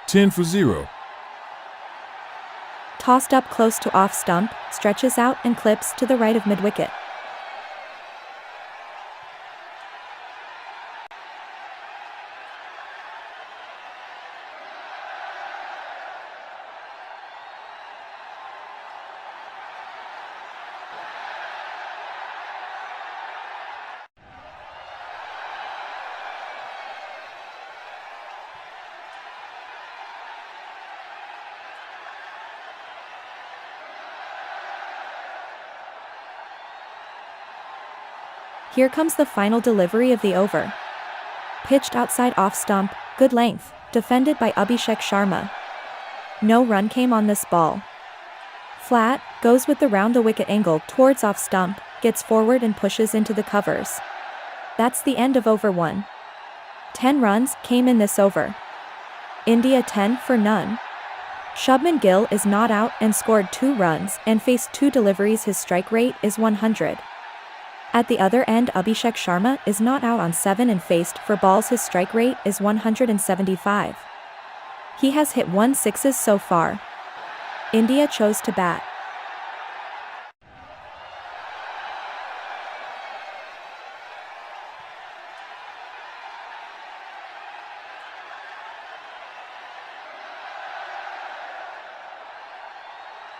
10 for 0. Tossed up close to off stump, stretches out and clips to the right of mid-wicket. Here comes the final delivery of the over. Pitched outside off stump, good length, defended by Abhishek Sharma. No run came on this ball. Flat, goes with the round the wicket angle towards off stump, gets forward and pushes into the covers. That's the end of over 1. 10 runs came in this over. India 10 for none. Shubman Gill is not out and scored 2 runs and faced 2 deliveries. His strike rate is 100. At the other end, Abhishek Sharma is not out on 7 and faced 4 balls. His strike rate is 175. He has hit 1 sixes so far. India chose to bat.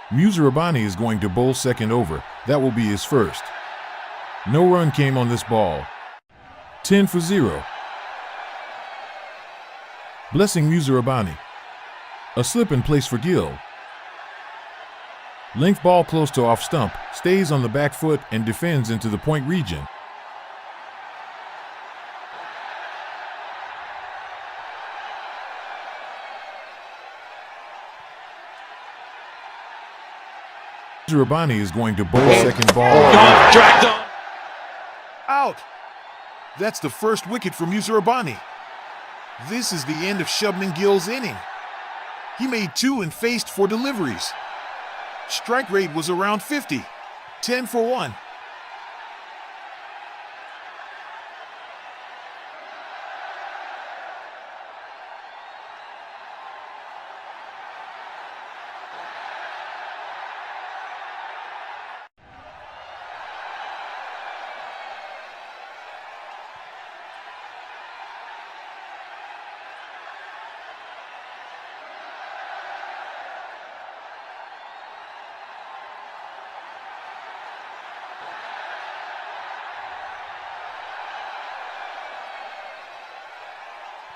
Muzarabani is going to bowl second over. That will be his first. No run came on this ball. 10 for 0. Blessing Muzarabani. A slip in place for Gill. Length ball close to off stump, stays on the back foot and defends into the point region. Muzarabani is going to bowl second ball. Dragged on. Out! That's the first wicket for Muzarabani. This is the end of Shubman Gill's inning. He made 2 and faced 4 deliveries. Strike rate was around 50. 10 for 1.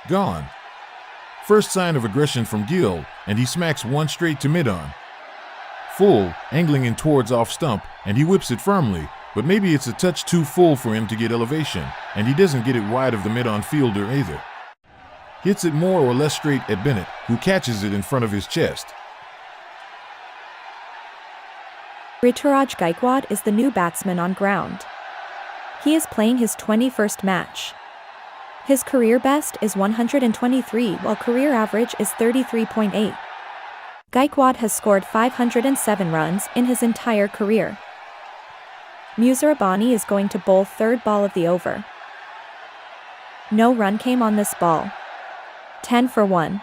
Gone. First sign of aggression from Gill, and he smacks 1 straight to mid-on. Full, angling in towards off stump, and he whips it firmly, but maybe it's a touch too full for him to get elevation, and he doesn't get it wide of the mid-on fielder either. Hits it more or less straight at Bennett, who catches it in front of his chest. Rituraj Gaikwad is the new batsman on ground. He is playing his 21st match. His career best is 123 while career average is 33.8. Gaikwad has scored 507 runs in his entire career. Muzarabani is going to bowl third ball of the over. No run came on this ball. 10 for 1.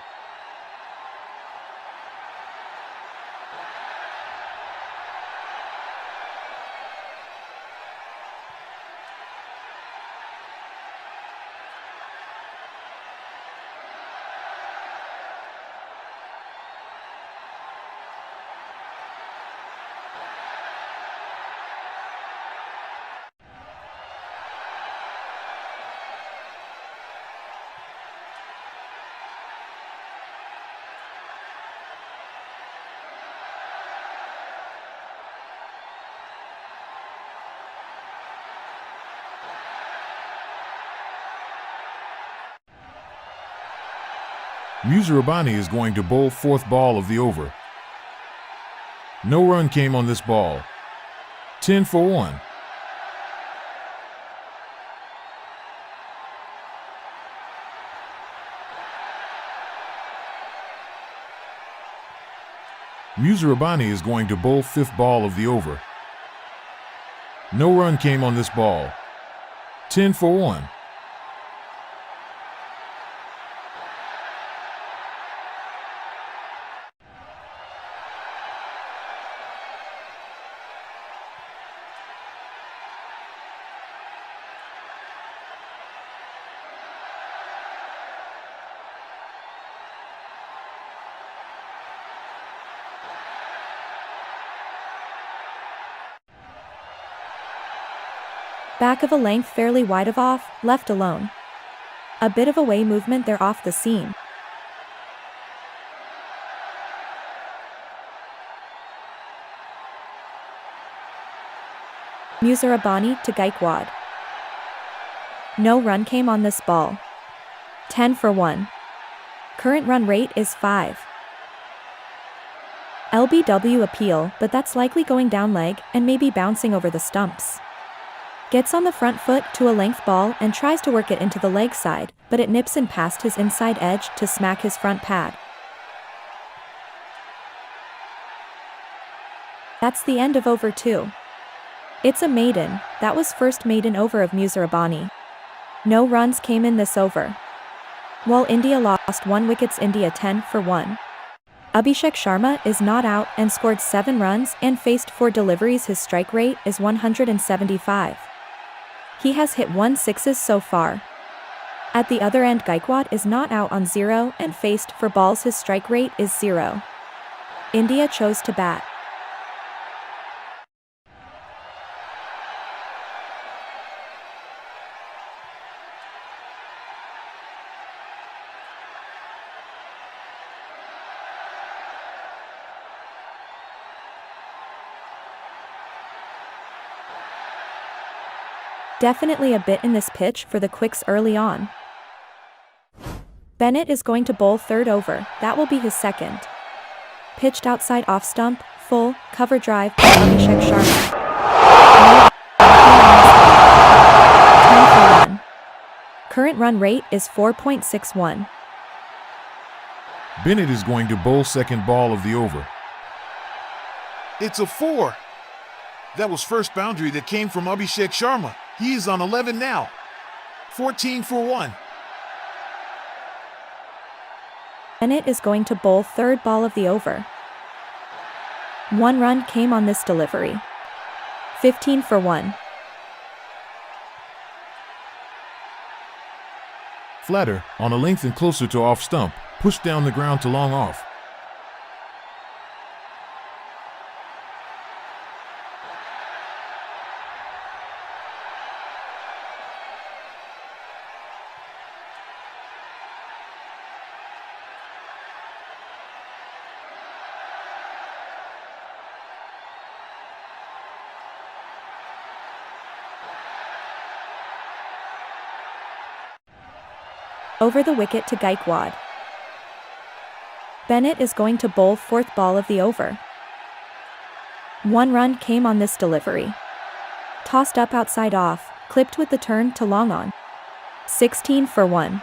Muzarabani is going to bowl 4th ball of the over. No run came on this ball. 10 for 1. Muzarabani is going to bowl 5th ball of the over. No run came on this ball. 10 for 1. Back of a length fairly wide of off, left alone. A bit of away movement there off the seam. Musarabani to Gaikwad. No run came on this ball. 10 for 1. Current run rate is 5. LBW appeal, but that's likely going down leg and maybe bouncing over the stumps. Gets on the front foot to a length ball and tries to work it into the leg side, but it nips in past his inside edge to smack his front pad. That's the end of over 2. It's a maiden. That was first maiden over of Musarabani. No runs came in this over. While India lost 1 wickets, India 10 for 1. Abhishek Sharma is not out and scored 7 runs and faced 4 deliveries. His strike rate is 175. He has hit 1 sixes so far. At the other end, Gaikwad is not out on 0 and faced 4 balls. His strike rate is 0. India chose to bat. Definitely a bit in this pitch for the quicks early on. Bennett is going to bowl third over, that will be his second. Pitched outside off stump, full, cover drive by Abhishek Sharma. 10 for 1. Current run rate is 4.61. Bennett is going to bowl second ball of the over. It's a 4. That was first boundary that came from Abhishek Sharma. He is on 11 now. 14 for 1. Bennett is going to bowl third ball of the over. 1 run came on this delivery. 15 for 1. Flatter, on a length and closer to off stump, pushed down the ground to long off. Over the wicket to Gaikwad. Bennett is going to bowl fourth ball of the over. 1 run came on this delivery. Tossed up outside off, clipped with the turn to long on. 16 for 1.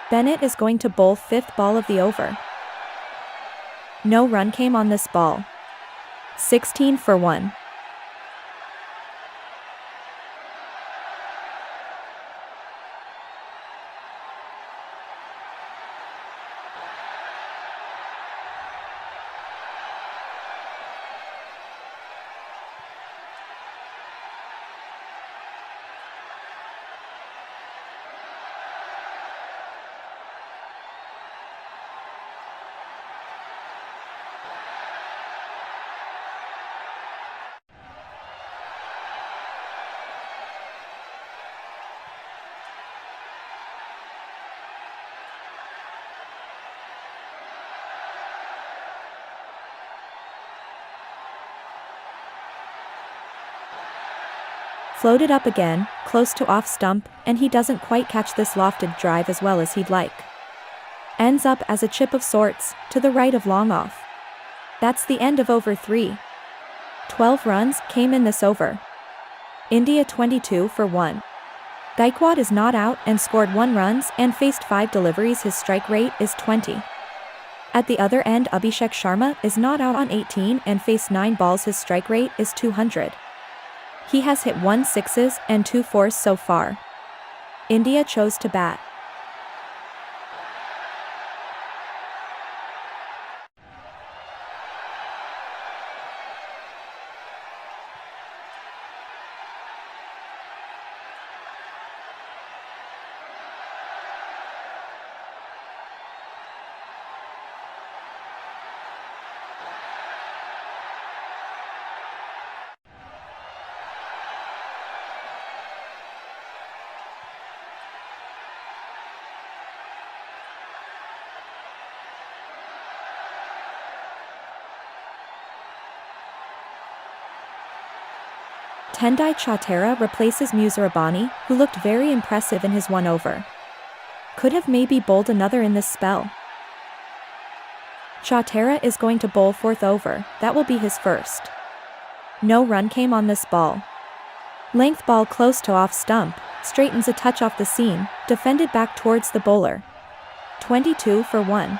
Bennett is going to bowl fifth ball of the over. No run came on this ball. 16 for 1. Floated up again, close to off stump, and he doesn't quite catch this lofted drive as well as he'd like. Ends up as a chip of sorts, to the right of long off. That's the end of over 3. 12 runs came in this over. India 22 for 1. Gaikwad is not out and scored 1 runs and faced 5 deliveries. His strike rate is 20. At the other end, Abhishek Sharma is not out on 18 and faced 9 balls. His strike rate is 200. He has hit 1 sixes and 2 fours so far. India chose to bat. Tendai Chatera replaces Musarabani, who looked very impressive in his 1 over. Could have maybe bowled another in this spell. Chatera is going to bowl 4th over, that will be his first. No run came on this ball. Length ball close to off stump, straightens a touch off the seam, defended back towards the bowler. 22 for 1.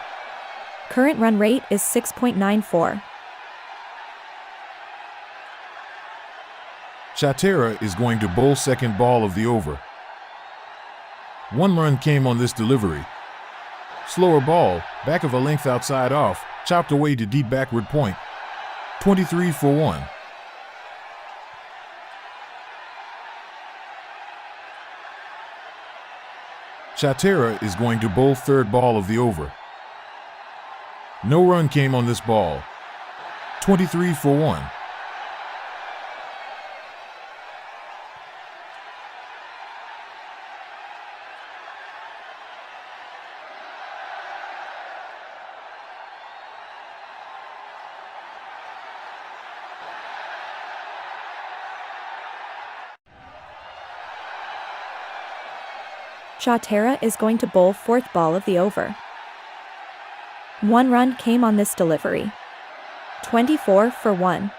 Current run rate is 6.94. Chatera is going to bowl 2nd ball of the over. 1 run came on this delivery. Slower ball, back of a length outside off, chopped away to deep backward point. 23 for 1. Chatera is going to bowl 3rd ball of the over. No run came on this ball. 23 for 1. Chatera is going to bowl 4th ball of the over. 1 run came on this delivery. 24 for 1.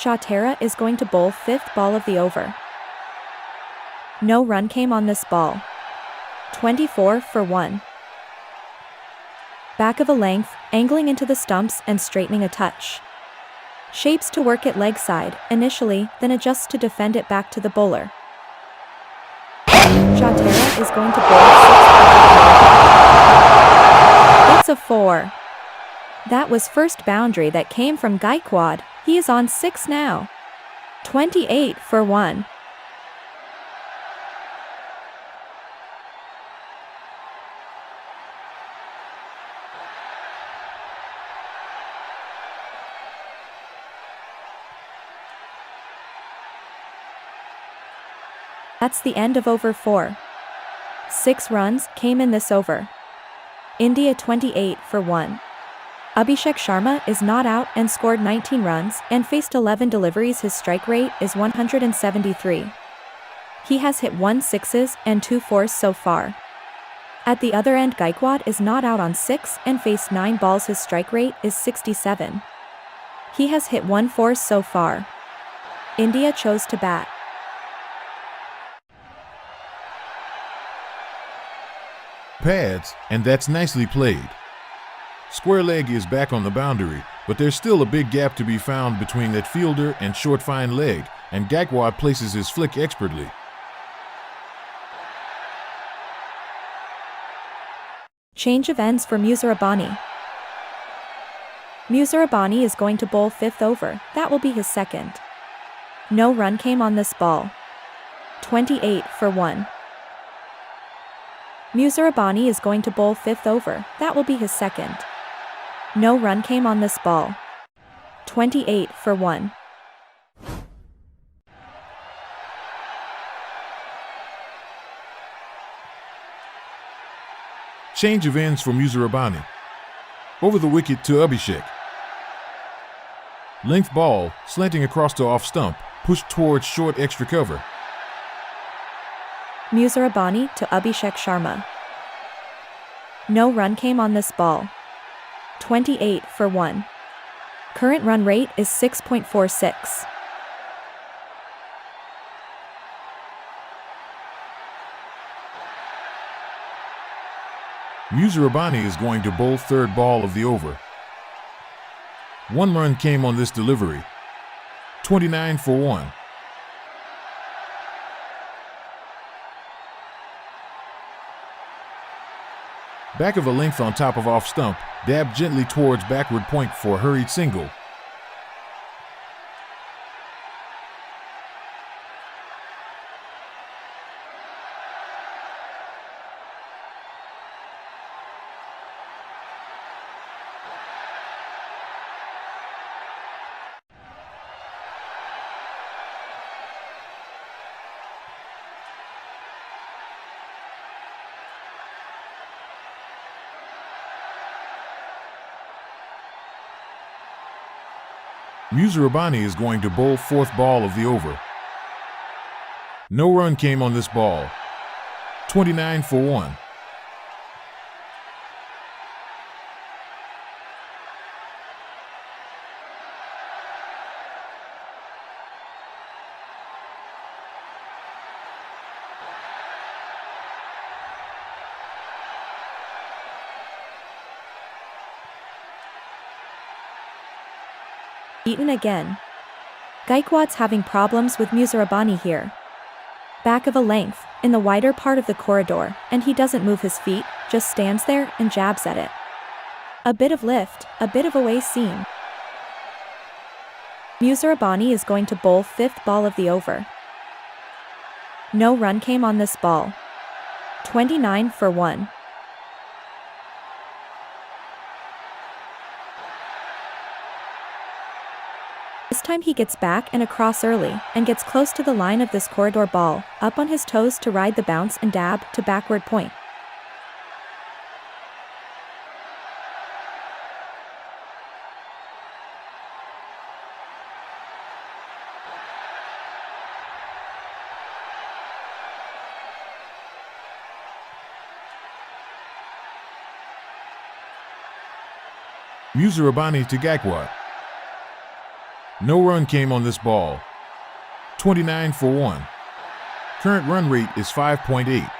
Chatera is going to bowl 5th ball of the over. No run came on this ball. 24 for 1. Back of a length, angling into the stumps and straightening a touch. Shapes to work at leg side, initially, then adjusts to defend it back to the bowler. Chatera is going to bowl 6th. It's a 4. That was first boundary that came from Gaikwad. He is on 6 now. 28 for 1. That's the end of over 4. 6 runs came in this over. India 28 for 1. Abhishek Sharma is not out and scored 19 runs and faced 11 deliveries. His strike rate is 173. He has hit 1 6s and 2 4s so far. At the other end, Gaikwad is not out on 6 and faced 9 balls. His strike rate is 67. He has hit 1 4s so far. India chose to bat. Pads, and that's nicely played. Square leg is back on the boundary, but there's still a big gap to be found between that fielder and short fine leg, and Gaikwad places his flick expertly. Change of ends for Musarabani. Musarabani is going to bowl 5th over, that will be his 2nd. No run came on this ball. 28 for 1. Musarabani is going to bowl 5th over, that will be his 2nd. No run came on this ball. 28 for 1. Change of ends for Musarabani. Over the wicket to Abhishek. Length ball, slanting across to off stump, pushed towards short extra cover. Musarabani to Abhishek Sharma. No run came on this ball. 28 for 1. Current run rate is 6.46. Musarabani is going to bowl 3rd ball of the over. 1 run came on this delivery. 29 for 1. Back of a length on top of off stump, dab gently towards backward point for a hurried single. Musarabani is going to bowl fourth ball of the over. No run came on this ball. 29 for 1. Beaten again. Gaikwad's having problems with Musarabani here. Back of a length, in the wider part of the corridor, and he doesn't move his feet, just stands there and jabs at it. A bit of lift, a bit of away seam. Musarabani is going to bowl fifth ball of the over. No run came on this ball. 29 for 1. This time he gets back and across early, and gets close to the line of this corridor ball, up on his toes to ride the bounce and dab to backward point. Musarabani to Gaikwad. No run came on this ball. 29 for 1. Current run rate is 5.8.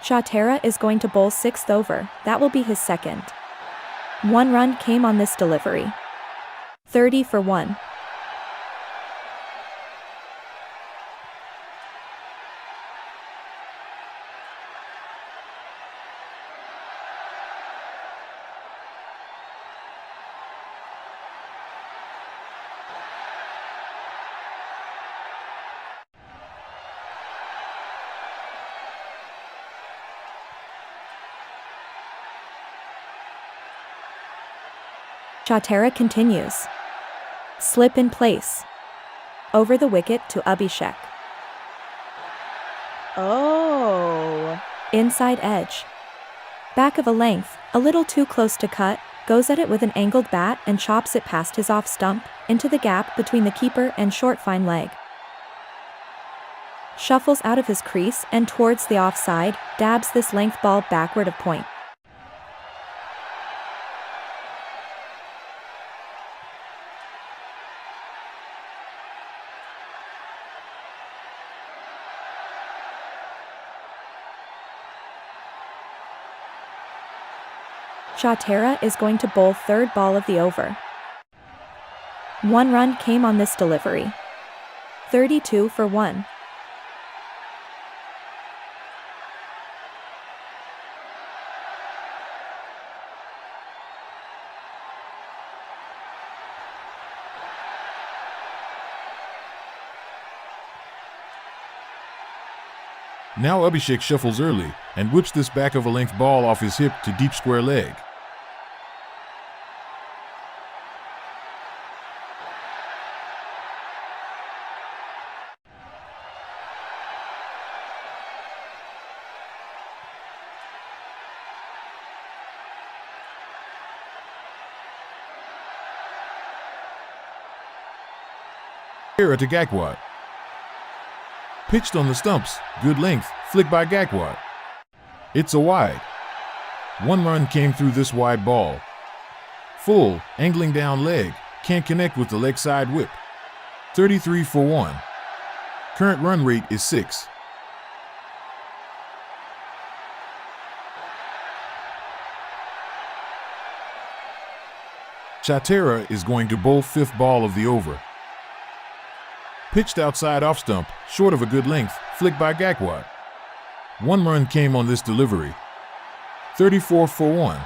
Shatera is going to bowl sixth over, that will be his second. One run came on this delivery. 30 for 1. Shatera continues. Slip in place. Over the wicket to Abhishek. Oh. Inside edge. Back of a length, a little too close to cut, goes at it with an angled bat and chops it past his off stump, into the gap between the keeper and short fine leg. Shuffles out of his crease and towards the offside, dabs this length ball backward of point. Shatera is going to bowl third ball of the over. One run came on this delivery. 32 for 1. Now Abhishek shuffles early and whips this back of a length ball off his hip to deep square leg. Chattera to Gaekwad. Pitched on the stumps, good length, flick by Gaekwad. It's a wide. 1 run came through this wide ball. Full, angling down leg, can't connect with the leg side whip. 33 for 1. Current run rate is 6. Chattera is going to bowl 5th ball of the over. Pitched outside off stump, short of a good length, flick by Gaekwad. 1 run came on this delivery. 34 for 1.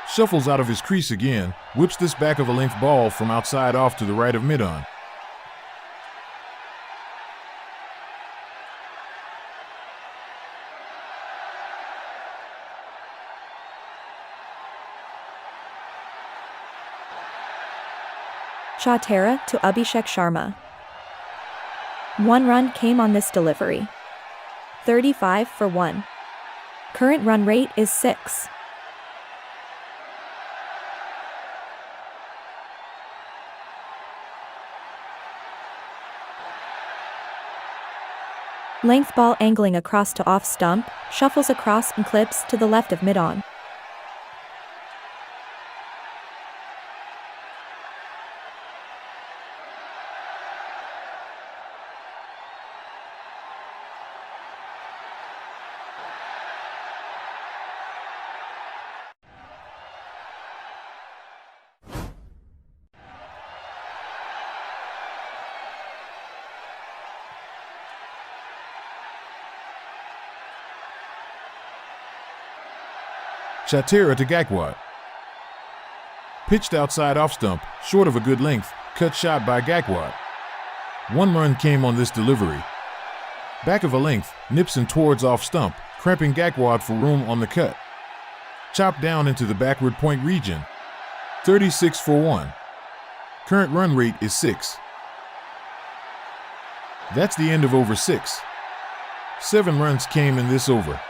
Shuffles out of his crease again, whips this back of a length ball from outside off to the right of mid-on. Chattera to Abhishek Sharma. 1 run came on this delivery. 35 for 1. Current run rate is 6. Length ball angling across to off stump, shuffles across and clips to the left of mid-on. Chattera to Gaekwad. Pitched outside off stump, short of a good length, cut shot by Gaekwad. 1 run came on this delivery. Back of a length, nips in towards off stump, cramping Gaekwad for room on the cut. Chopped down into the backward point region. 36 for 1. Current run rate is 6. That's the end of over 6. 7 runs came in this over.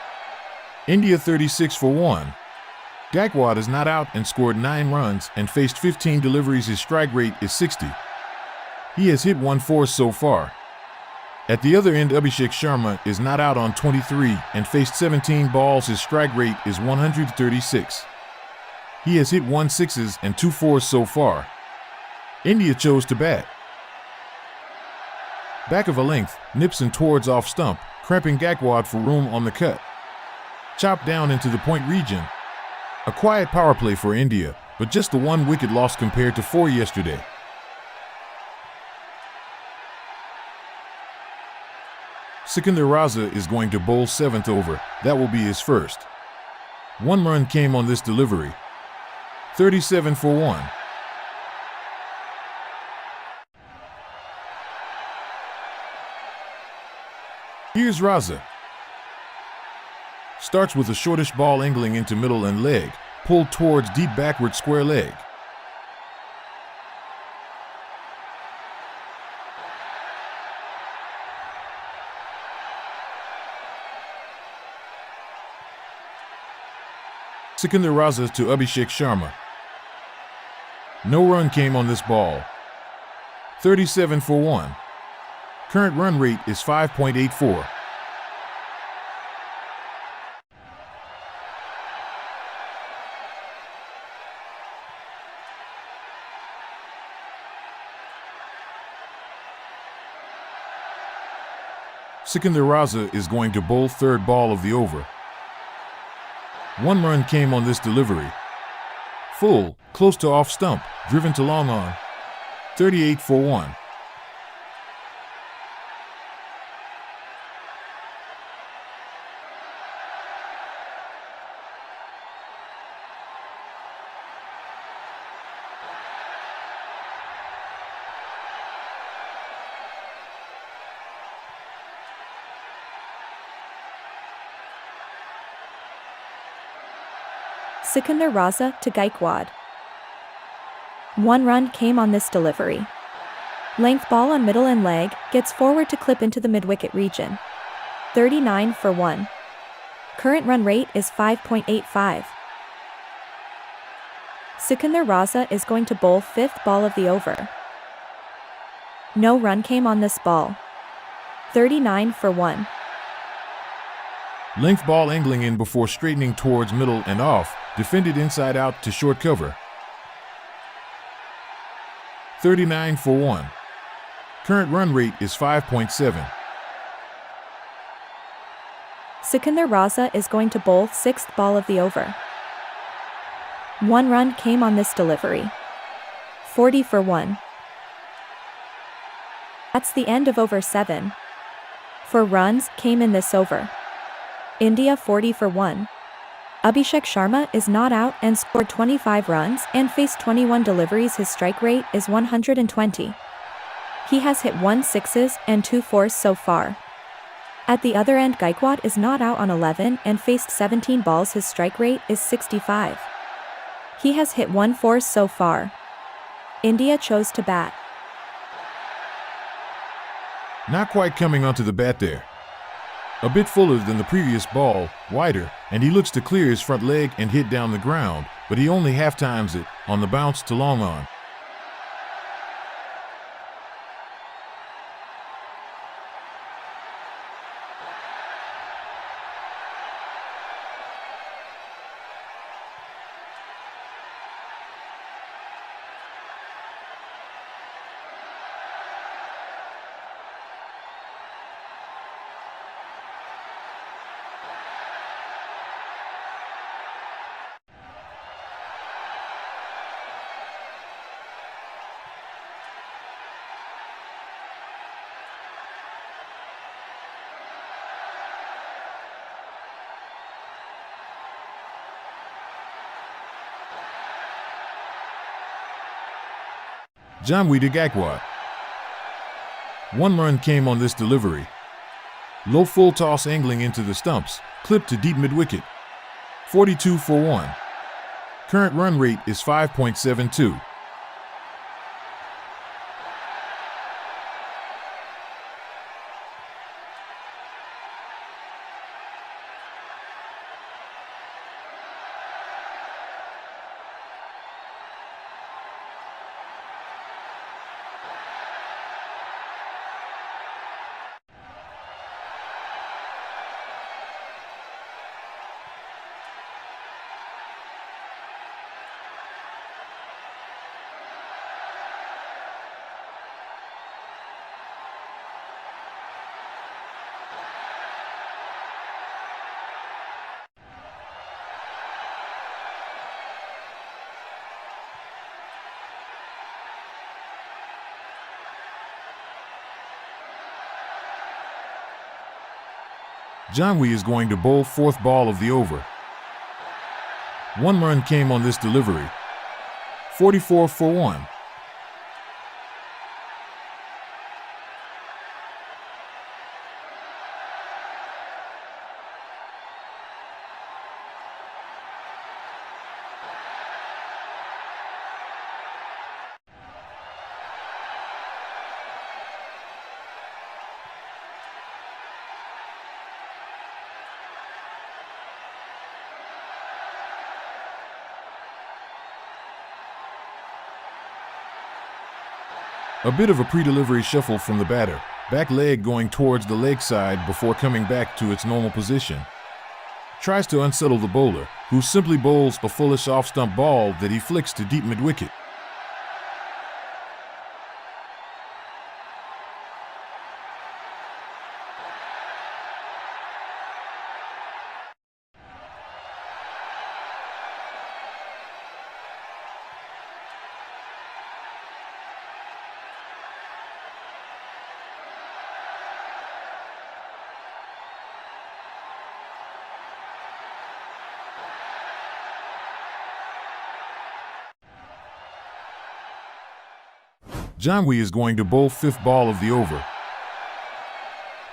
India 36 for 1. Gaekwad is not out and scored 9 runs and faced 15 deliveries. His strike rate is 60. He has hit 1/4 so far. At the other end, Abhishek Sharma is not out on 23 and faced 17 balls. His strike rate is 136. He has hit 1/6 and 2/4 so far. India chose to bat. Back of a length, nips in towards off stump, cramping Gaekwad for room on the cut. Chopped down into the point region. A quiet power play for India, but just the 1 wicket loss compared to 4 yesterday. Sikandar Raza is going to bowl 7th over. That will be his first. 1 run came on this delivery. 37 for 1. Here's Raza. Starts with a shortish ball angling into middle and leg, pulled towards deep backward square leg. Sikandar Raza to Abhishek Sharma. No run came on this ball. 37 for 1. Current run rate is 5.84. Sikandar Raza is going to bowl 3rd ball of the over. 1 run came on this delivery. Full, close to off stump, driven to long on. 38 for 1. Sikandar Raza to Gaekwad. 1 run came on this delivery. Length ball on middle and leg, gets forward to clip into the mid-wicket region. 39 for 1. Current run rate is 5.85. Sikandar Raza is going to bowl 5th ball of the over. No run came on this ball. 39 for 1. Length ball angling in before straightening towards middle and off, defended inside out to short cover. 39 for 1. Current run rate is 5.7. Sikandar Raza is going to bowl 6th ball of the over. 1 run came on this delivery. 40 for 1. That's the end of over 7. 4 runs came in this over. India 40 for 1. Abhishek Sharma is not out and scored 25 runs and faced 21 deliveries. His strike rate is 120. He has hit 1 sixes and 2 fours so far. At the other end, Gaikwad is not out on 11 and faced 17 balls. His strike rate is 65. He has hit 1 fours so far. India chose to bat. Not quite coming onto the bat there. A bit fuller than the previous ball, wider, and he looks to clear his front leg and hit down the ground, but he only half times it on the bounce to long on. Jamwi to Gaikwad. 1 run came on this delivery. Low full toss angling into the stumps, clipped to deep mid-wicket. 42 for 1. Current run rate is 5.72. Jamwi is going to bowl 4th ball of the over. 1 run came on this delivery. 44 for 1. A bit of a pre-delivery shuffle from the batter, back leg going towards the leg side before coming back to its normal position. Tries to unsettle the bowler, who simply bowls a foolish off-stump ball that he flicks to deep mid-wicket. Jamwi is going to bowl 5th ball of the over.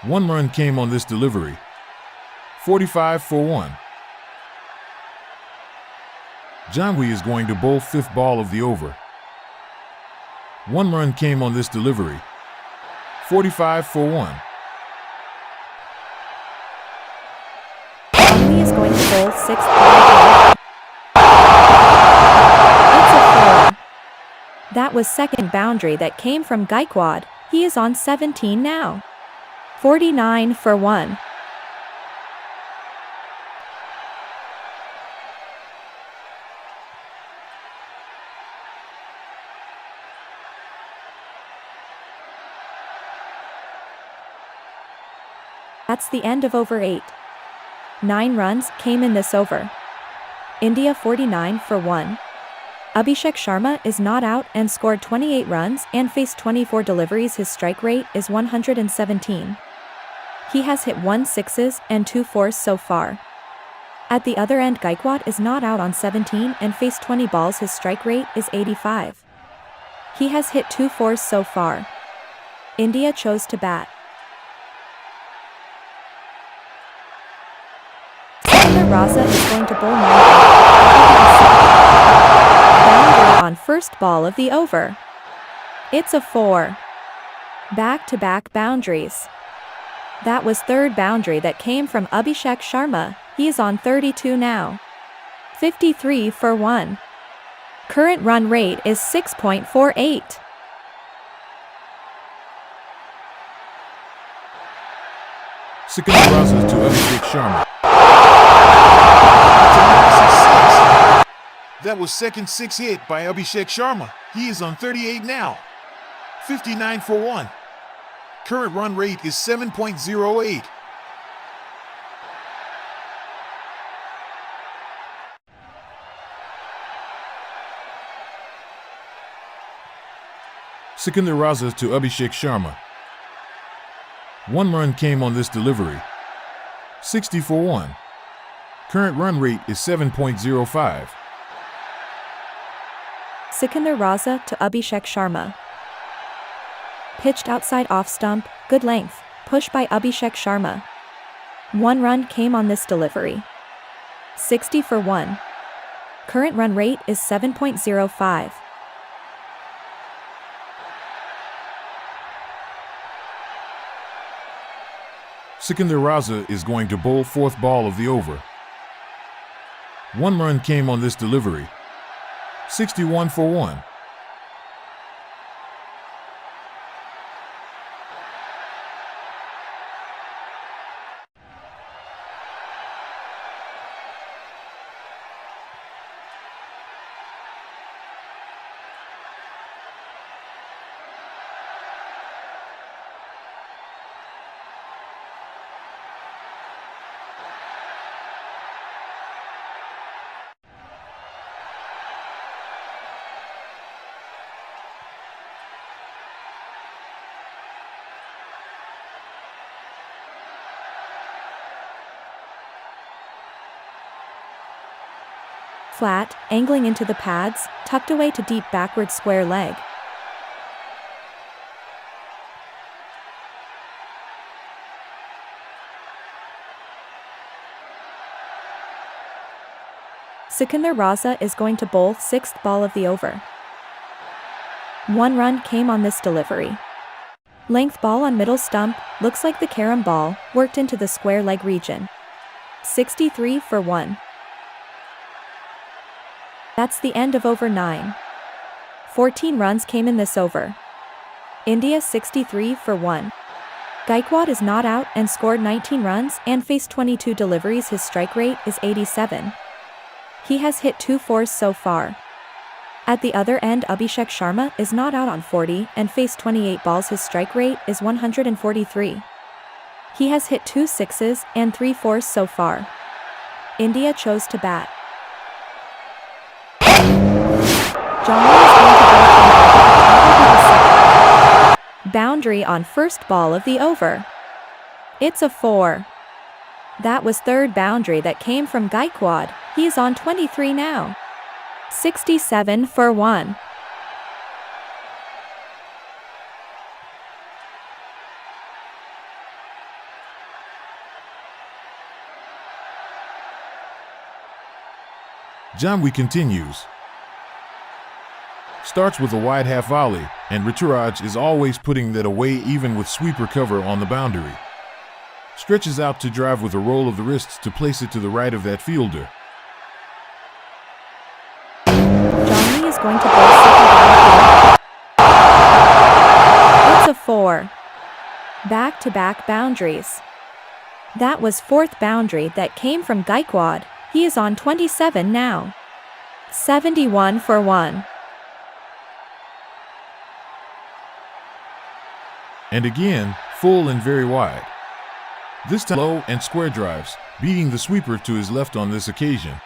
1 run came on this delivery. 45 for 1. Jamwi is going to bowl 5th ball of the over. 1 run came on this delivery. 45 for 1. Jamwi is going to bowl 6th ball of the over. It's a 4. That was second boundary that came from Gaikwad, He is on 17 now. 49 for 1. That's the end of over 8. 9 runs came in this over. India 49 for 1. Abhishek Sharma is not out and scored 28 runs and faced 24 deliveries. His strike rate is 117. He has hit 1 sixes and 2 fours so far. At the other end, Gaikwad is not out on 17 and faced 20 balls. His strike rate is 85. He has hit 2 fours so far. India chose to bat. Raza is going to bowl 9. Boundary on first ball of the over. It's a 4. Back-to-back boundaries. That was third boundary that came from Abhishek Sharma. He is on 32 now. 53 for 1. Current run rate is 6.48. Sikandar Raza to Abhishek Sharma. That was second 6 hit by Abhishek Sharma. He is on 38 now. 59 for 1. Current run rate is 7.08. Sikandar Raza to Abhishek Sharma. 1 run came on this delivery. 60 for 1. Current run rate is 7.05. Sikandar Raza to Abhishek Sharma. Pitched outside off stump, good length, push by Abhishek Sharma. 1 run came on this delivery. 60 for 1. Current run rate is 7.05. Sikandar Raza is going to bowl 4th ball of the over. 1 run came on this delivery. 61 for 1. Flat, angling into the pads, tucked away to deep backward square leg. Sikandar Raza is going to bowl 6th ball of the over. 1 run came on this delivery. Length ball on middle stump, looks like the carom ball, worked into the square leg region. 63 for 1. That's the end of over 9. 14 runs came in this over. India 63 for 1. Gaikwad is not out and scored 19 runs and faced 22 deliveries. His strike rate is 87. He has hit 2 fours so far. At the other end, Abhishek Sharma is not out on 40 and faced 28 balls. His strike rate is 143. He has hit 2 sixes and 3 fours so far. India chose to bat. Boundary on first ball of the over. It's a 4. That was third boundary that came from Gaikwad. He is on 23 now. 67 for 1. Janvi continues. Starts with a wide half volley, and Rituraj is always putting that away even with sweeper cover on the boundary. Stretches out to drive with a roll of the wrists to place it to the right of that fielder. Johnny is going to bowl second ball. It's a 4. 4. Back-to-back boundaries. That was fourth boundary that came from Gaikwad. He is on 27 now. 71 for 1. And again, full and very wide. This time low and square drives, beating the sweeper to his left on this occasion.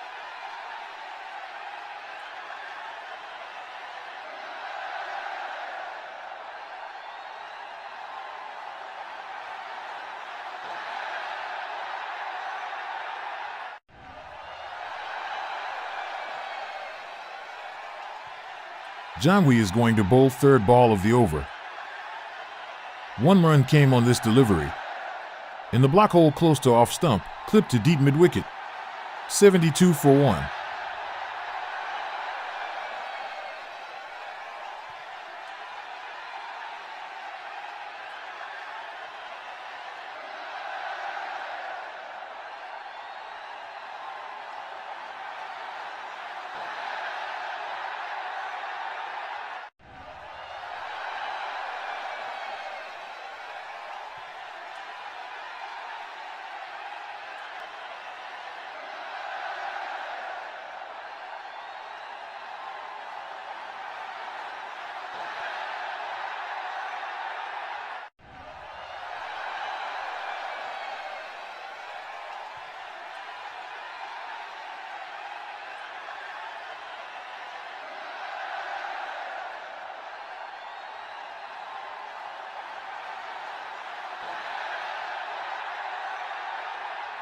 Jangwi is going to bowl third ball of the over. 1 run came on this delivery. In the block hole close to off stump, clipped to deep mid-wicket. 72 for 1.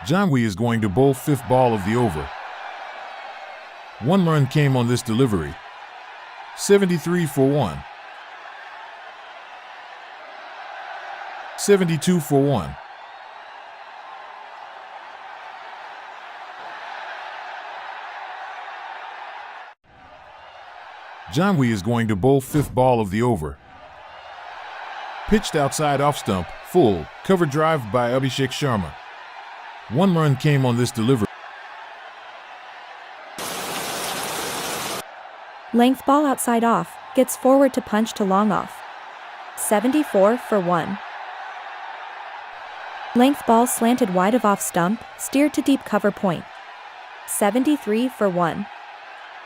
Jangwi is going to bowl fifth ball of the over. 1 run came on this delivery. 73 for 1. 72 for 1. Jangwi is going to bowl fifth ball of the over. Pitched outside off stump, full, cover drive by Abhishek Sharma. 1 run came on this delivery. Length ball outside off, gets forward to punch to long off. 74 for 1. Length ball slanted wide of off stump, steered to deep cover point. 73 for 1.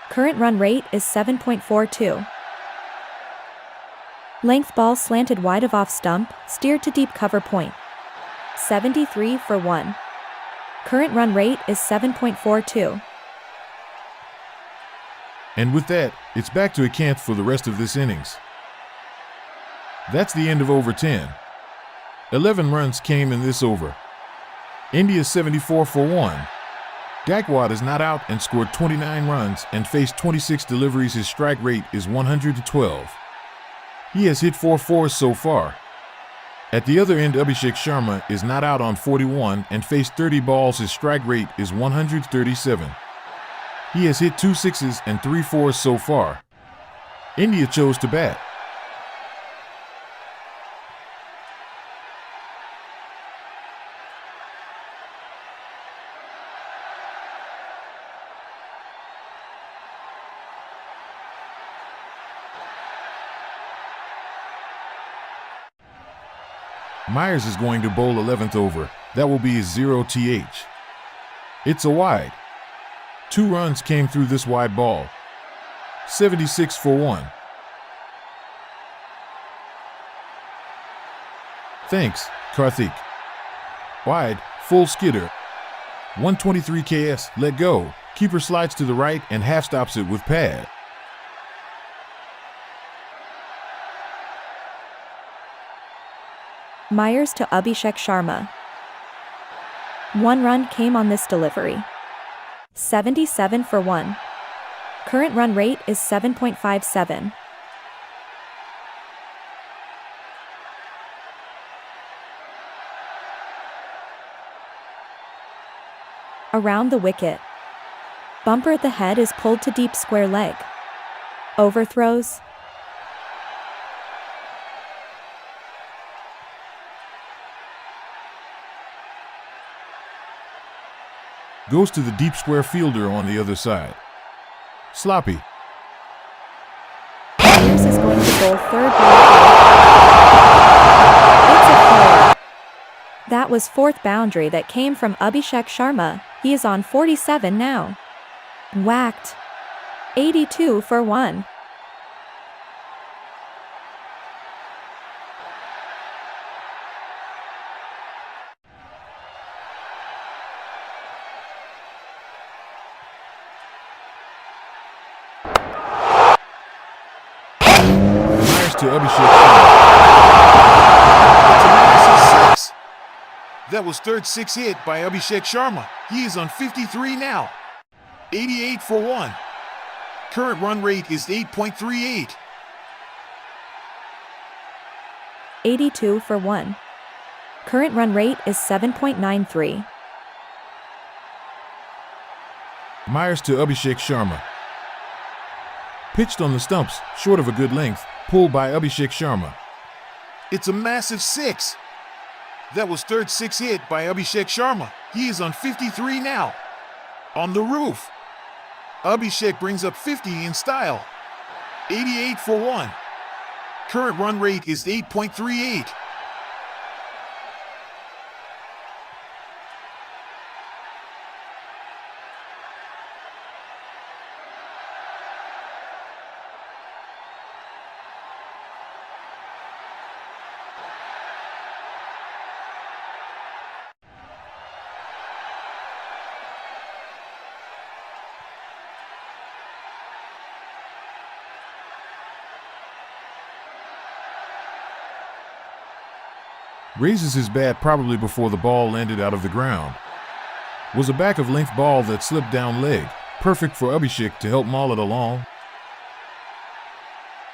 Current run rate is 7.42. Length ball slanted wide of off stump, steered to deep cover point. 73 for 1. Current run rate is 7.42. And with that, it's back to Akanth for the rest of this innings. That's the end of over 10. 11 runs came in this over. India 74 for 1. Gaikwad is not out and scored 29 runs and faced 26 deliveries. His strike rate is 112. He has hit 4 fours so far. At the other end, Abhishek Sharma is not out on 41 and faced 30 balls. His strike rate is 137. He has hit 2 sixes and 3 fours so far. India chose to bat. Myers is going to bowl 11th over. That will be his 0 TH. It's a wide. 2 runs came through this wide ball. 76 for 1. Thanks, Karthik. Wide, full skidder. 123 KS, let go. Keeper slides to the right and half stops it with pad. Myers to Abhishek Sharma. 1 run came on this delivery. 77 for 1. Current run rate is 7.57. Around the wicket. Bumper at the head is pulled to deep square leg. Overthrows. Goes to the deep square fielder on the other side. Sloppy. Myers is going to bowl third ball. That was fourth boundary that came from Abhishek Sharma. He is on 47 now. Whacked. 82 for 1. To Abhishek Sharma. It's a massive 6. That was third 6 hit by Abhishek Sharma. He is on 53 now. 88 for 1. Current run rate is 8.38. 82 for 1. Current run rate is 7.93. Myers to Abhishek Sharma. Pitched on the stumps, short of a good length, pulled by Abhishek Sharma. It's a massive 6. That was third 6 hit by Abhishek Sharma. He is on 53 now. On the roof. Abhishek brings up 50 in style. 88 for 1. Current run rate is 8.38. Raises his bat probably before the ball landed out of the ground. Was a back of length ball that slipped down leg, perfect for Abhishek to help maul it along.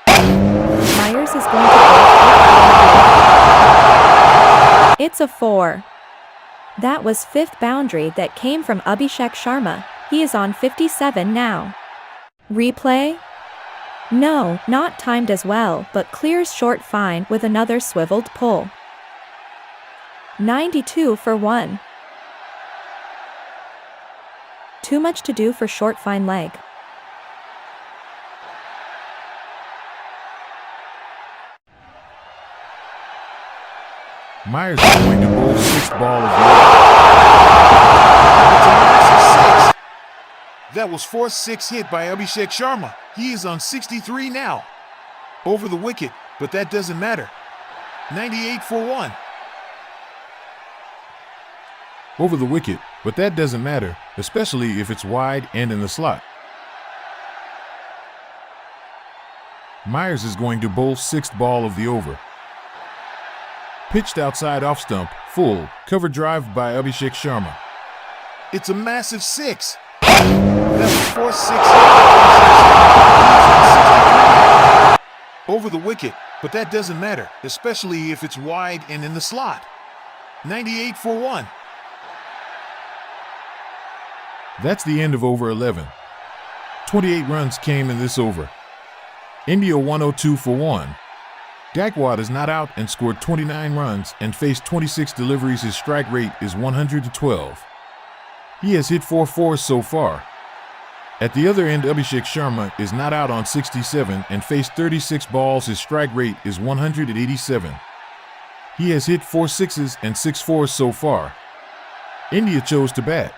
Myers is going to go. It's a 4. That was fifth boundary that came from Abhishek Sharma. He is on 57 now. Replay? No, not timed as well, but clears short fine with another swiveled pull. 92 for 1. Too much to do for short fine leg. Myers is going to bowl sixth ball of the It's a massive 6. That was fourth 6 hit by Abhishek Sharma. He is on 63 now. Over the wicket, but that doesn't matter. 98 for 1. over the wicket, but that doesn't matter, especially if it's wide and in the slot. Myers is going to bowl sixth ball of the over. Pitched outside off stump, full, cover drive by Abhishek Sharma. It's a massive 6. That was 4-6 over the wicket, but that doesn't matter, especially if it's wide and in the slot. 98 for 1. That's the end of over 11. 28 runs came in this over. India 102 for 1. Gaikwad is not out and scored 29 runs and faced 26 deliveries. His strike rate is 112. He has hit 4 fours so far. At the other end, Abhishek Sharma is not out on 67 and faced 36 balls. His strike rate is 187. He has hit 4 sixes and 6 fours so far. India chose to bat.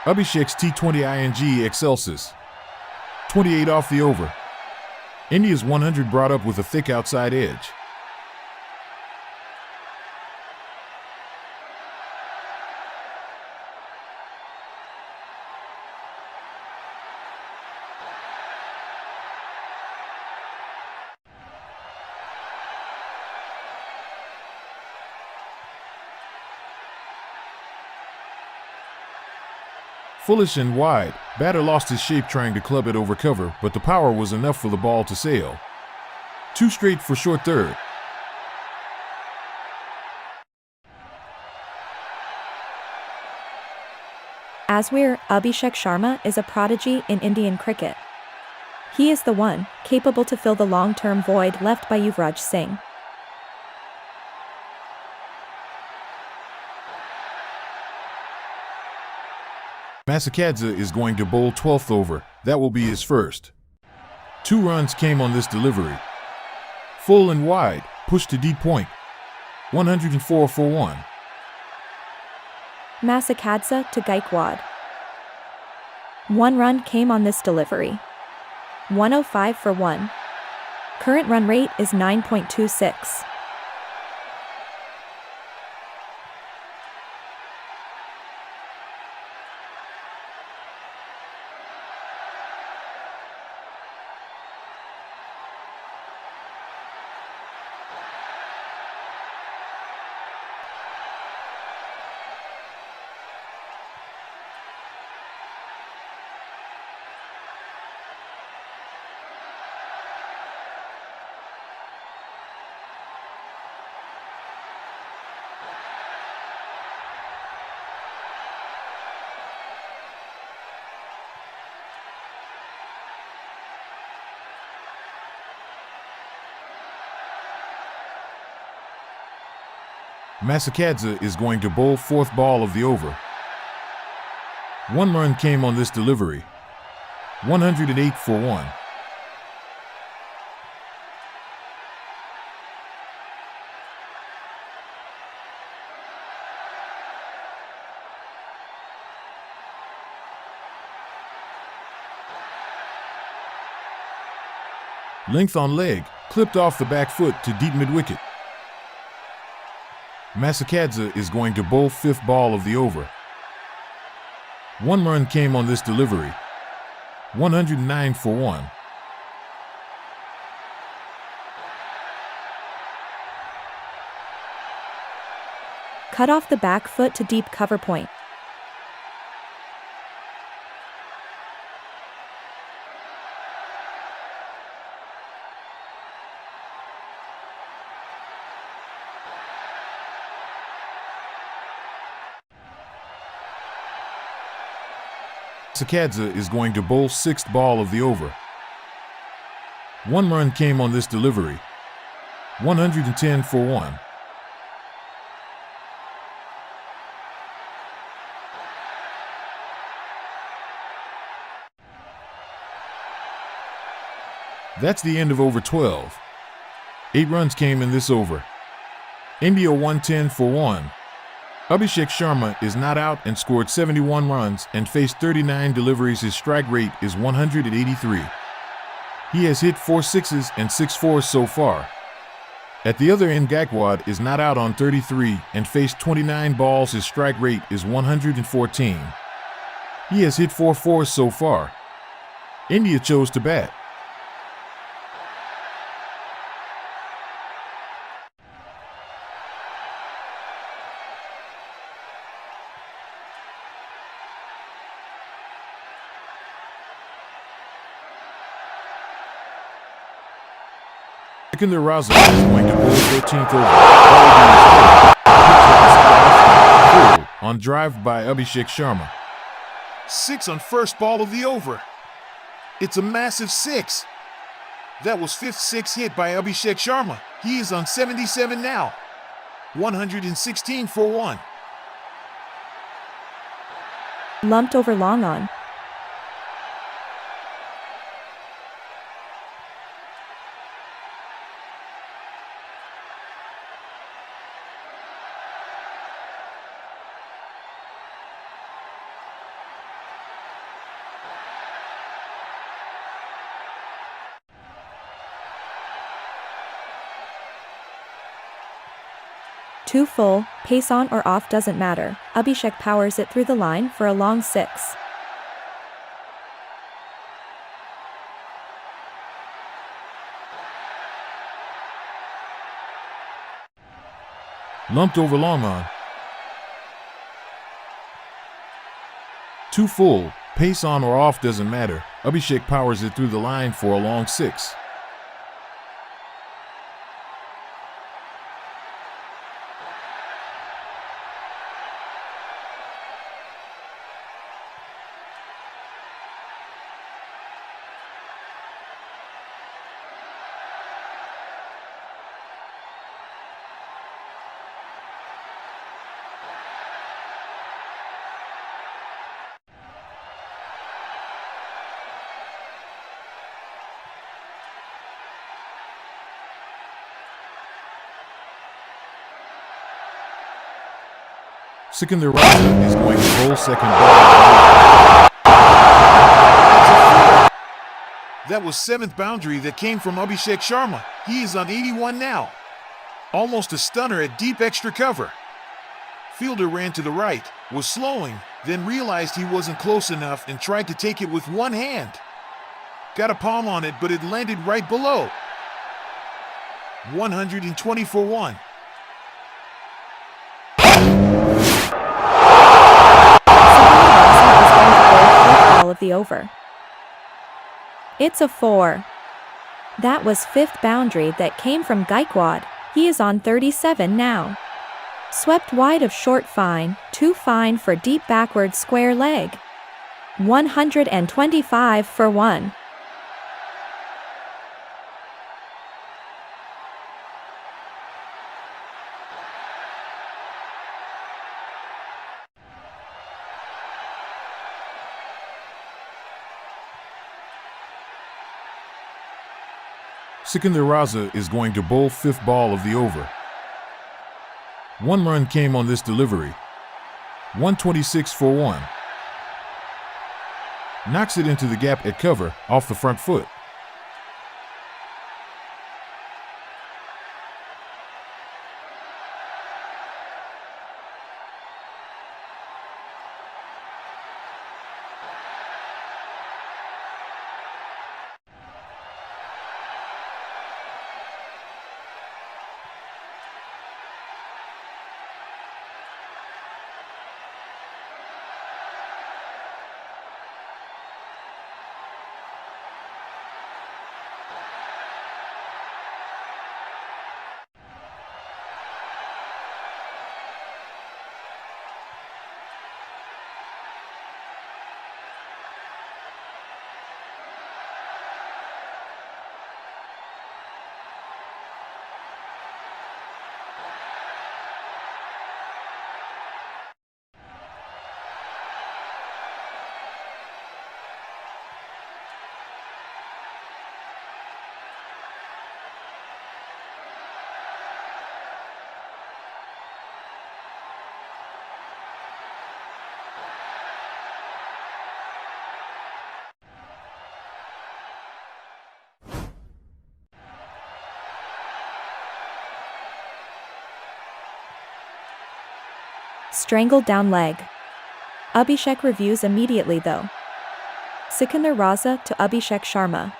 Abhishek's T20I IND excelsis. 28 off the over. India's 100 brought up with a thick outside edge. Foolish and wide, batter lost his shape trying to club it over cover, but the power was enough for the ball to sail. 2 straight for short third. Aswir, Abhishek Sharma is a prodigy in Indian cricket. He is the one capable to fill the long-term void left by Yuvraj Singh. Masakadze is going to bowl 12th over. That will be his first. 2 runs came on this delivery. Full and wide, push to deep point. 104 for 1. Masakadze to Gaikwad. 1 run came on this delivery. 105 for 1. Current run rate is 9.26. Masakadze is going to bowl 4th ball of the over. 1 run came on this delivery. 108 for 1. Length on leg, clipped off the back foot to deep mid-wicket. Masakadze is going to bowl 5th ball of the over. 1 run came on this delivery. 109 for 1. Cut off the back foot to deep cover point. Masakadze is going to bowl 6th ball of the over. 1 run came on this delivery. 110 for 1. That's the end of over 12. 8 runs came in this over. India 110 for 1. Abhishek Sharma is not out and scored 71 runs and faced 39 deliveries. His strike rate is 183. He has hit 4 sixes and 6 fours so far. At the other end, Gaikwad is not out on 33 and faced 29 balls. His strike rate is 114. He has hit 4 fours so far. India chose to bat. Sikandar Raza is going to bowl 13th over. On drive by Abhishek Sharma. 6 on 1st ball of the over. It's a massive 6. That was 5th 6 hit by Abhishek Sharma. He is on 77 now. 116 for 1. Lumped over long on. Too full, pace on or off doesn't matter. Abhishek powers it through the line for a long 6. Lumped over long on. Too full, pace on or off doesn't matter. Abhishek powers it through the line for a long 6. Sikandar Raza is going to bowl second ball. That was seventh boundary that came from Abhishek Sharma. He is on 81 now. Almost a stunner at deep extra cover. Fielder ran to the right, was slowing, then realized he wasn't close enough and tried to take it with one hand. Got a palm on it, but it landed right below. 120 for 1. Ball of the over. It's a 4. That was fifth boundary that came from Gaikwad. He is on 37 now. Swept wide of short fine, too fine for deep backward square leg. 125 for 1. Sikandar Raza is going to bowl fifth ball of the over. 1 run came on this delivery. 126 for 1. Knocks it into the gap at cover off the front foot. Strangled down leg. Abhishek reviews immediately though. Sikandar Raza to Abhishek Sharma.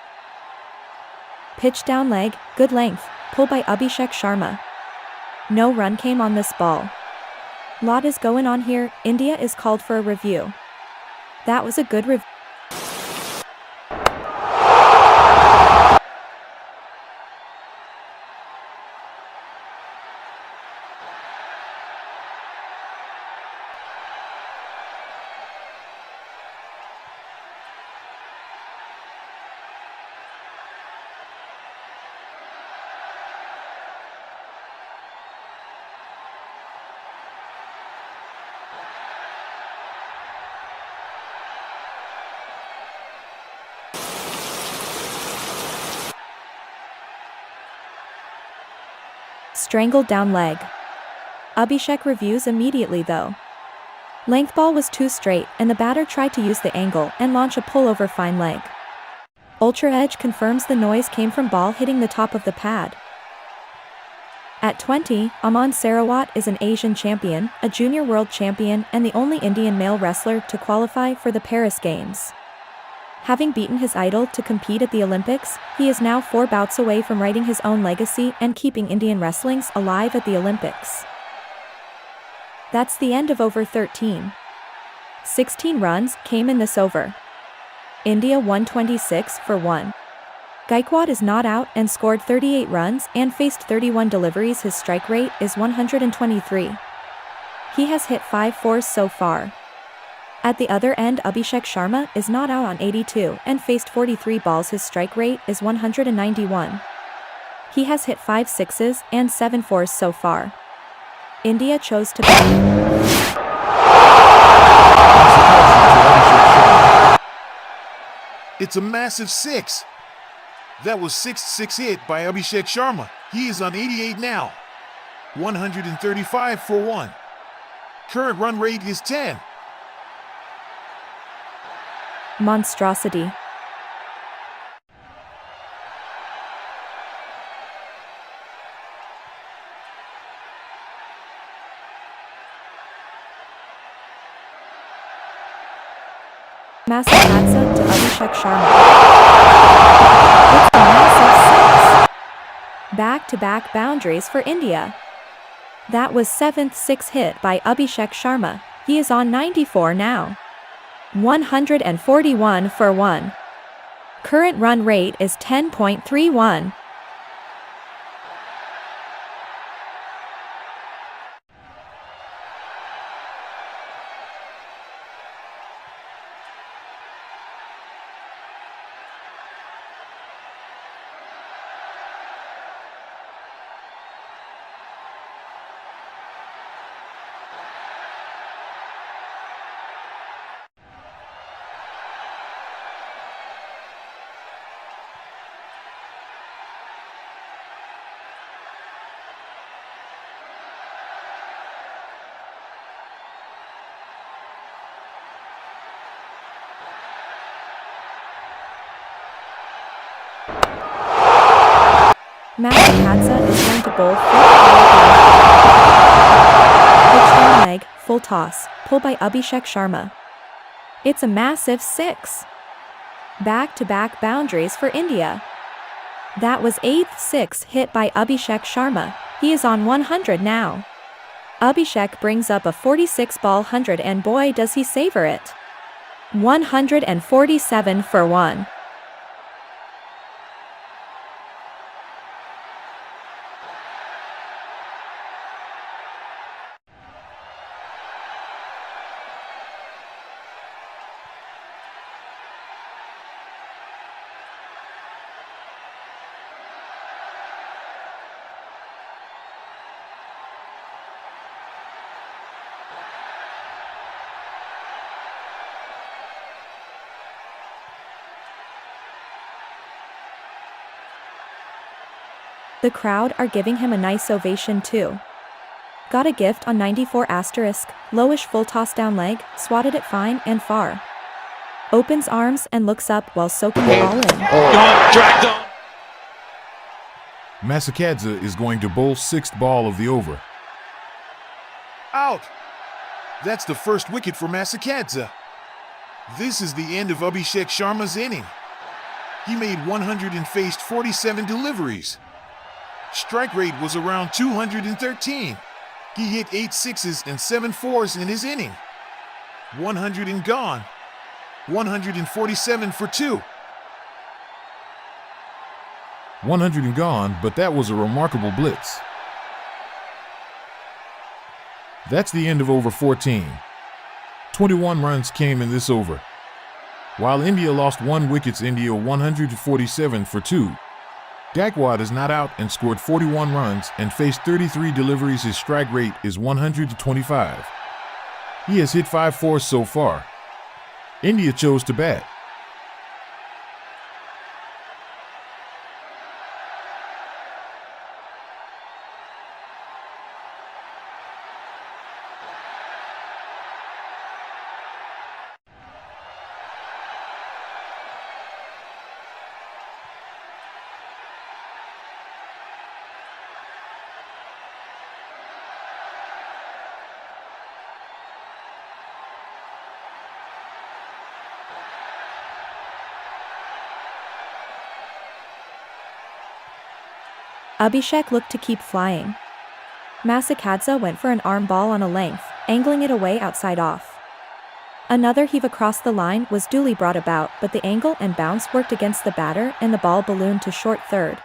Pitch down leg, good length, pull by Abhishek Sharma. No run came on this ball. Lot is going on here, India is called for a review. That was a good review. Strangled down leg. Abhishek reviews immediately though. Length ball was too straight and the batter tried to use the angle and launch a pull over fine leg. Ultra Edge confirms the noise came from ball hitting the top of the pad. At 20, Aman Sarawat is an Asian champion, a junior world champion and the only Indian male wrestler to qualify for the Paris Games. Having beaten his idol to compete at the Olympics, he is now 4 bouts away from writing his own legacy and keeping Indian wrestlings alive at the Olympics. That's the end of over 13. 16 runs came in this over. India 126 for 1. Gaikwad is not out and scored 38 runs and faced 31 deliveries. His strike rate is 123. He has hit 5 fours so far. At the other end, Abhishek Sharma is not out on 82 and faced 43 balls. His strike rate is 191. He has hit 5 sixes and 7 fours so far. India chose to It's a massive 6. That was 6th hit by Abhishek Sharma. He is on 88 now. 135 for 1. Current run rate is 10. Monstrosity. Massive to Abhishek Sharma. It's a massive 6. Back-to-back boundaries for India. That was 7th 6 hit by Abhishek Sharma. He is on 94 now. 141 for 1. Current run rate is 10.31. Massive is going to bowl pitch down leg, full toss, pull by Abhishek Sharma. It's a massive 6. Back-to-back boundaries for India. That was 8th 6 hit by Abhishek Sharma. He is on 100 now. Abhishek brings up a 46-ball 100 and boy does he savor it. 147 for 1. The crowd are giving him a nice ovation too. Got a gift on 94 asterisk, lowish full toss down leg, swatted it fine and far. Opens arms and looks up while soaking it all in. Dragged on. Masakadze is going to bowl 6th ball of the over. Out! That's the first wicket for Masakadze. This is the end of Abhishek Sharma's inning. He made 100 and faced 47 deliveries. Strike rate was around 213. He hit 8 sixes and 7 fours in his inning. 100 and gone. 147 for 2. 100 and gone, but that was a remarkable blitz. That's the end of over 14. 21 runs came in this over. While India lost 1 wickets, India 147 for 2. Gaikwad is not out and scored 41 runs and faced 33 deliveries. His strike rate is 125. He has hit 5 fours so far. India chose to bat. Abhishek looked to keep flying. Masakadze went for an arm ball on a length, angling it away outside off. Another heave across the line was duly brought about, but the angle and bounce worked against the batter and the ball ballooned to short third.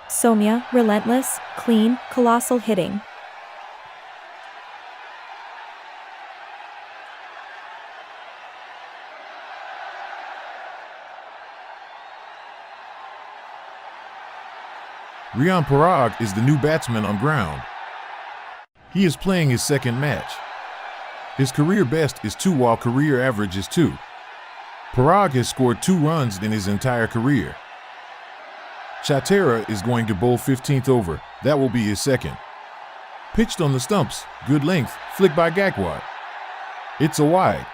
Soumya, relentless, clean, colossal hitting. Riyan Parag is the new batsman on ground. He is playing his second match. His career best is 2 while career average is 2. Parag has scored 2 runs in his entire career. Chatera is going to bowl 15th over. That will be his second. Pitched on the stumps, good length, flick by Gaekwad. It's a wide.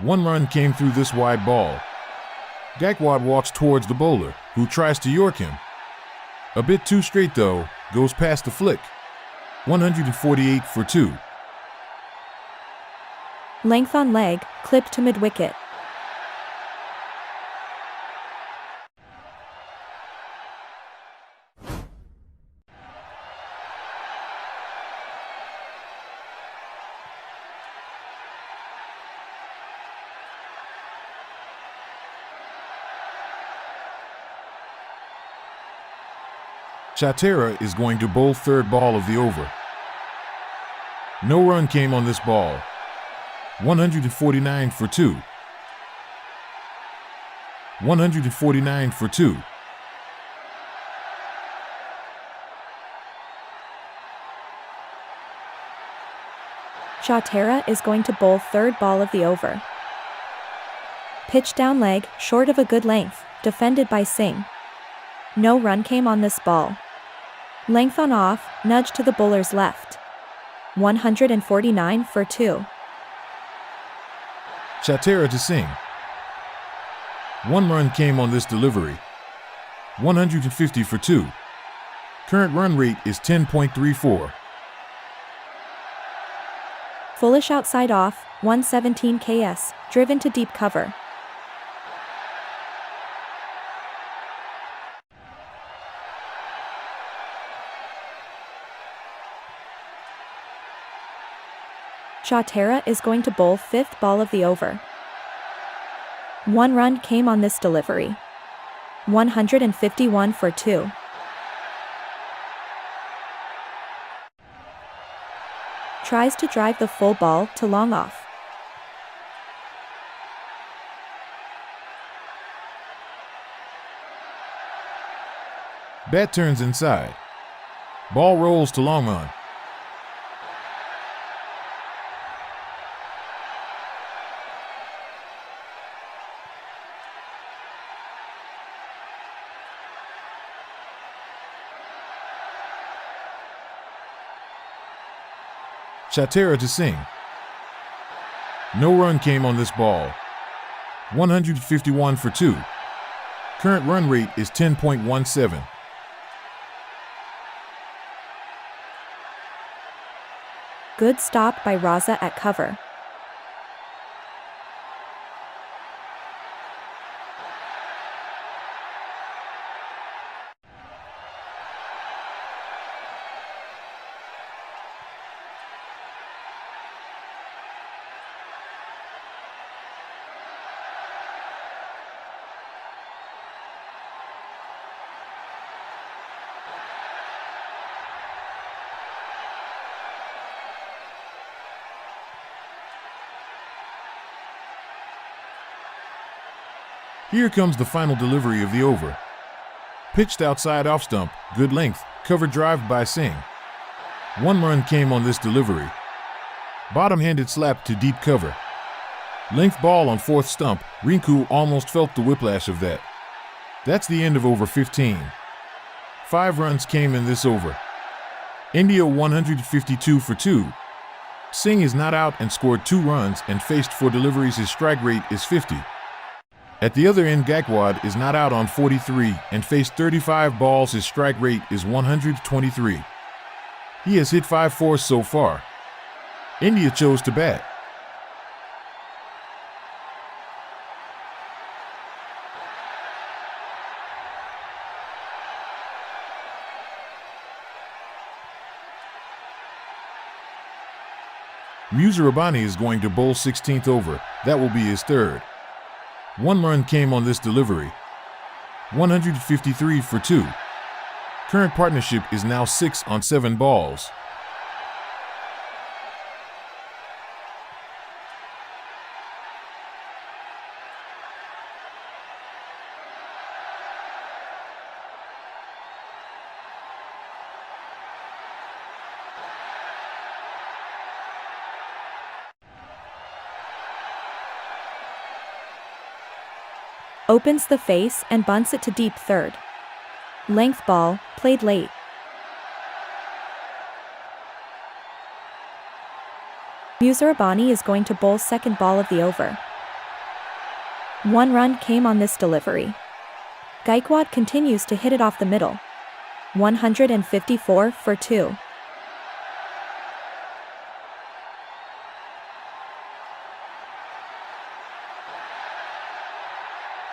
1 run came through this wide ball. Gaekwad walks towards the bowler, who tries to york him. A bit too straight though, goes past the flick. 148 for 2. Length on leg, clipped to mid-wicket. Chatera is going to bowl third ball of the over. No run came on this ball. 149 for 2. 149 for 2. Chatera is going to bowl third ball of the over. Pitch down leg, short of a good length, defended by Singh. No run came on this ball. Length on off, nudge to the bowler's left. 149 for 2. Chatera to Singh. 1 run came on this delivery. 150 for 2. Current run rate is 10.34. Foolish outside off, 117 ks, driven to deep cover. Chatera is going to bowl fifth ball of the over. 1 run came on this delivery. 151 for 2. Tries to drive the full ball to long off. Bat turns inside. Ball rolls to long on. Chatera to Singh. No run came on this ball. 151 for 2. Current run rate is 10.17. Good stop by Raza at cover. Here comes the final delivery of the over. Pitched outside off stump, good length, cover drive by Singh. 1 run came on this delivery. Bottom-handed slap to deep cover. Length ball on 4th stump, Rinku almost felt the whiplash of that. That's the end of over 15. 5 runs came in this over. India 152 for 2. Singh is not out and scored 2 runs and faced 4 deliveries. His strike rate is 50. At the other end, Gaekwad is not out on 43 and faced 35 balls. His strike rate is 123. He has hit 5 fours so far. India chose to bat. Muzarabani is going to bowl 16th over. That will be his third. 1 run came on this delivery. 153 for 2. Current partnership is now 6 on 7 balls. Opens the face and bunts it to deep third. Length ball, played late. Musarabani is going to bowl second ball of the over. 1 run came on this delivery. Gaikwad continues to hit it off the middle. 154 for 2.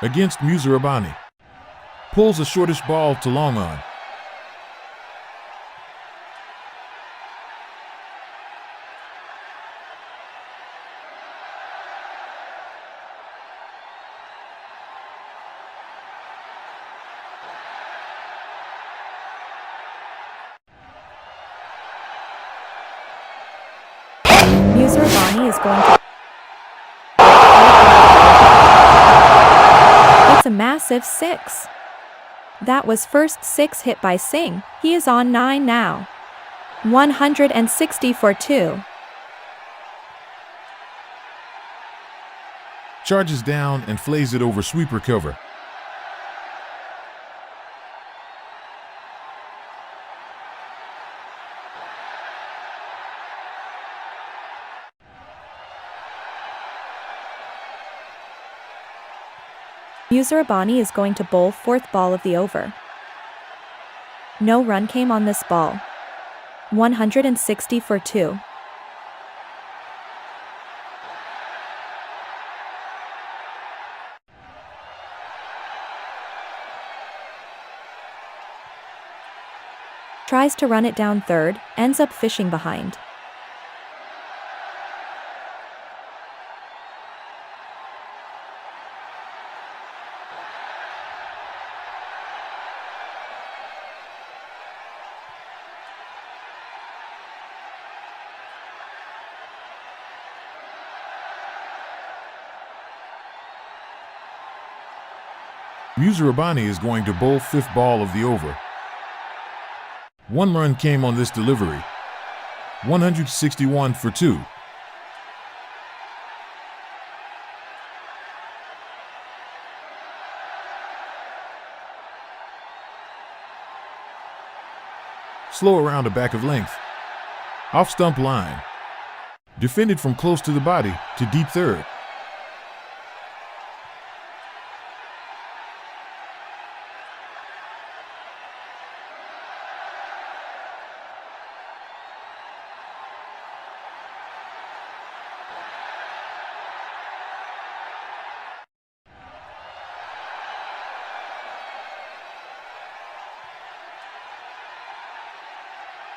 Against Musarabani. Pulls the shortest ball to long on. Musarabani is going to... It's a massive 6. That was first 6 hit by Singh. He is on 9 now. 160 for 2. Charges down and flays it over sweeper cover. Musarabani is going to bowl fourth ball of the over. No run came on this ball. 160 for 2. Tries to run it down third, ends up fishing behind. Musarabani is going to bowl fifth ball of the over. 1 run came on this delivery. 161 for 2. Slow around the back of length. Off stump line. Defended from close to the body to deep third.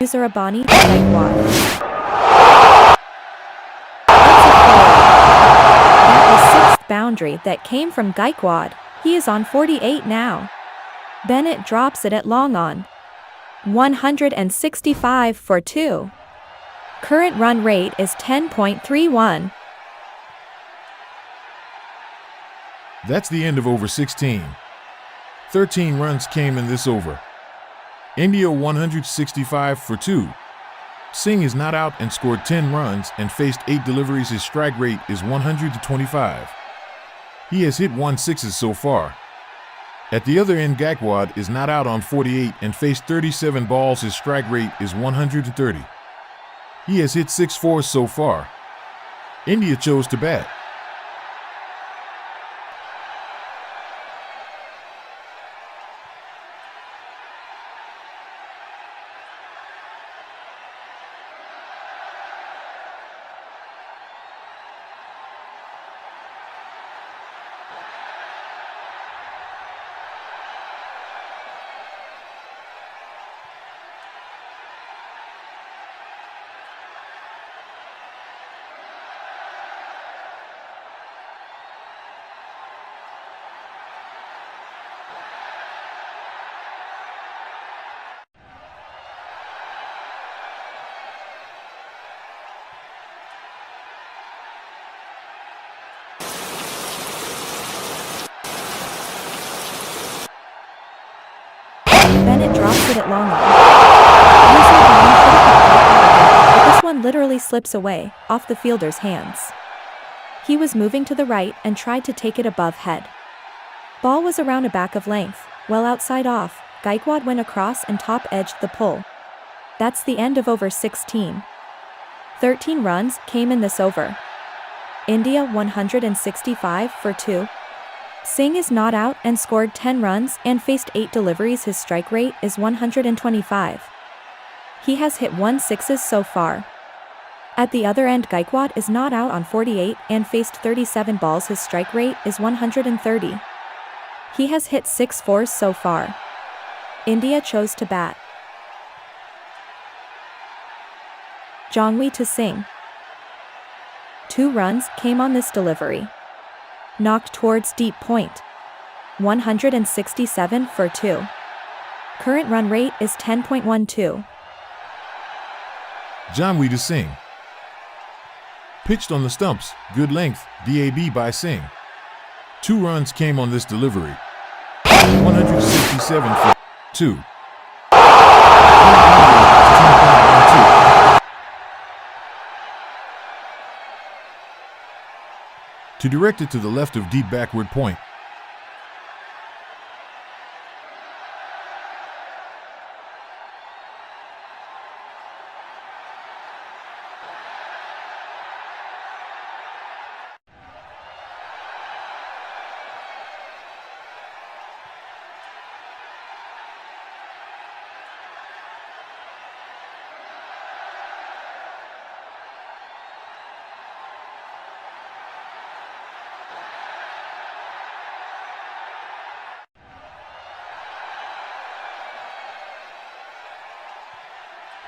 Musarabani to Gaikwad. That was 6th boundary that came from Gaikwad. He is on 48 now. Bennett drops it at long on. 165 for 2. Current run rate is 10.31. That's the end of over 16. 13 runs came in this over. India 165 for 2. Singh is not out and scored 10 runs and faced 8 deliveries. His strike rate is 125. He has hit 1 6s so far. At the other end, Gaikwad is not out on 48 and faced 37 balls. His strike rate is 130. He has hit 6 4s so far. India chose to bat. Bennett drops it at long on. But this one literally slips away, off the fielder's hands. He was moving to the right and tried to take it above head. Ball was around a back of length, well outside off. Gaikwad went across and top-edged the pull. That's the end of over 16. 13 runs came in this over. India 165 for 2. Singh is not out and scored 10 runs and faced 8 deliveries. His strike rate is 125. He has hit 1 sixes so far. At the other end, Gaikwad is not out on 48 and faced 37 balls. His strike rate is 130. He has hit 6 fours so far. India chose to bat. Jongwi to Singh. 2 runs came on this delivery. Knocked towards deep point. 167 for 2. Current run rate is 10.12. Janwi to Singh. Pitched on the stumps, good length, DAB by Singh. 2 runs came on this delivery. 167 for 2. To direct it to the left of deep backward point.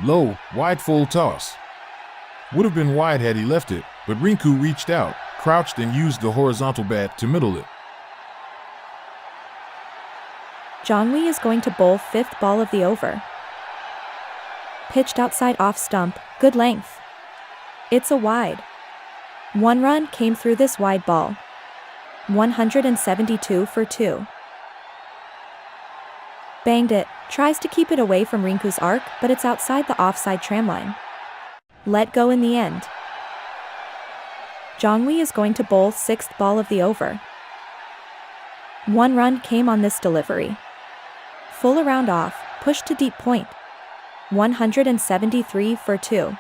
Low, wide full toss. Would have been wide had he left it, but Rinku reached out, crouched and used the horizontal bat to middle it. Jongwi is going to bowl 5th ball of the over. Pitched outside off stump, good length. It's a wide. 1 run came through this wide ball. 172 for 2. Banged it, tries to keep it away from Rinku's arc, but it's outside the offside tramline. Let go in the end. Jongwi is going to bowl 6th ball of the over. 1 run came on this delivery. Full around off, pushed to deep point. 173 for 2.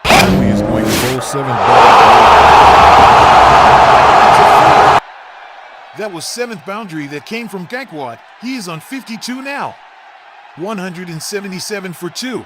Janwi is going to bowl 7th ball. That was 7th boundary that came from Gaikwad. He is on 52 now. 177 for 2.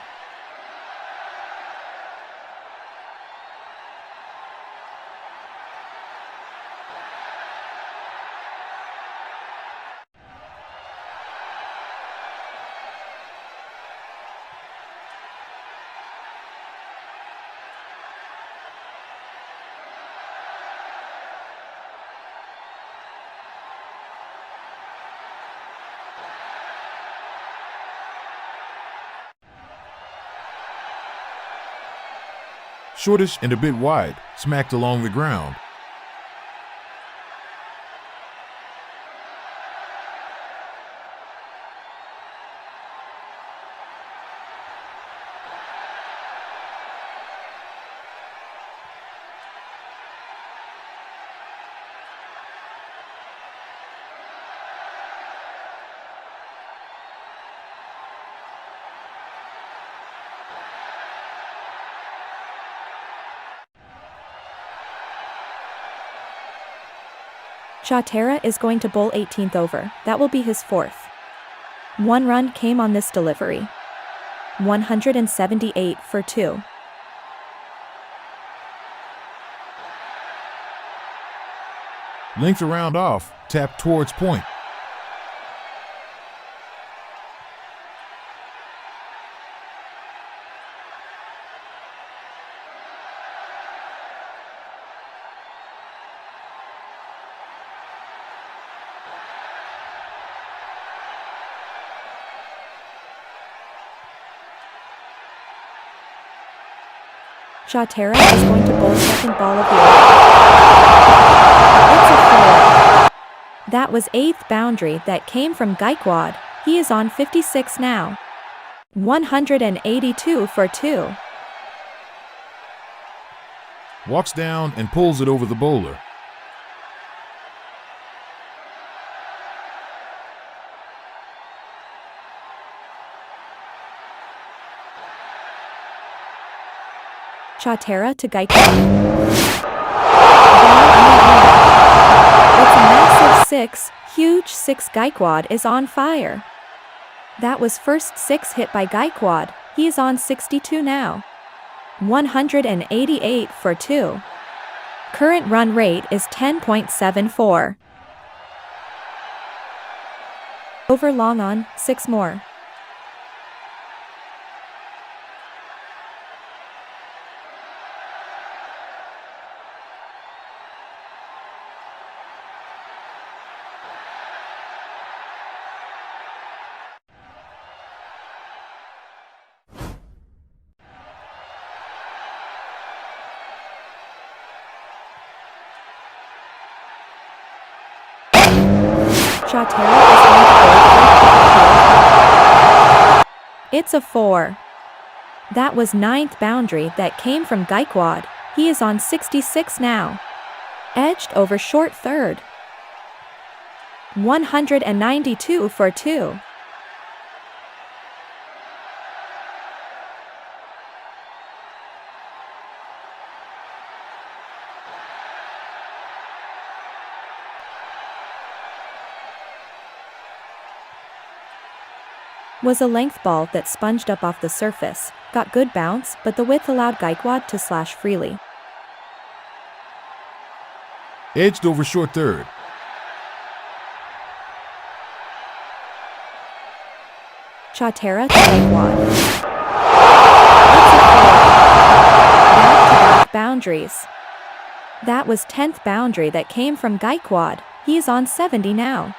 Shortish and a bit wide, smacked along the ground. Chatera is going to bowl 18th over. That will be his 4th. 1 run came on this delivery. 178 for 2. Length around off, tap towards point. Chatera is going to bowl 2nd ball of the over. It's a 4. That was 8th boundary that came from Gaikwad. He is on 56 now. 182 for 2. Walks down and pulls it over the bowler. Chatera to Gaikwad. It's a massive 6, huge 6. Gaikwad is on fire. That was first 6 hit by Gaikwad, he is on 62 now. 188 for 2. Current run rate is 10.74. Over long on, 6 more. Chatera is going to go. It's a 4. That was 9th boundary that came from Gaikwad, he is on 66 now. Edged over short third. 192 for 2. Was a length ball that sponged up off the surface, got good bounce, but the width allowed Gaikwad to slash freely. Edged over short third. Chatera to Gaikwad. It's a 4. Back-to-back boundaries. That was 10th boundary that came from Gaikwad, he's on 70 now.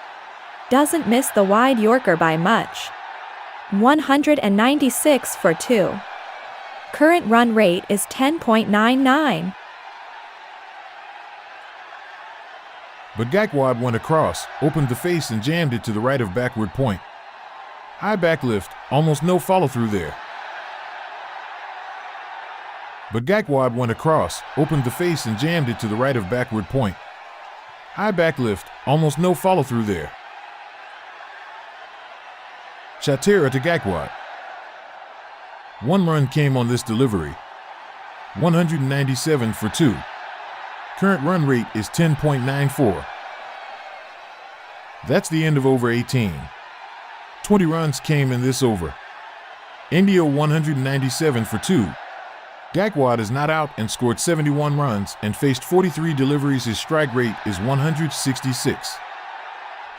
Doesn't miss the wide Yorker by much. 196 for 2. Current run rate is 10.99. But Gaikwad went across, opened the face and jammed it to the right of backward point. High back lift, almost no follow through there. But Gaikwad went across, opened the face and jammed it to the right of backward point. High back lift, almost no follow through there. Chatera to Gaikwad. 1 run came on this delivery. 197 for 2. Current run rate is 10.94. That's the end of over 18. 20 runs came in this over. India 197 for 2. Gaikwad is not out and scored 71 runs and faced 43 deliveries. His strike rate is 166.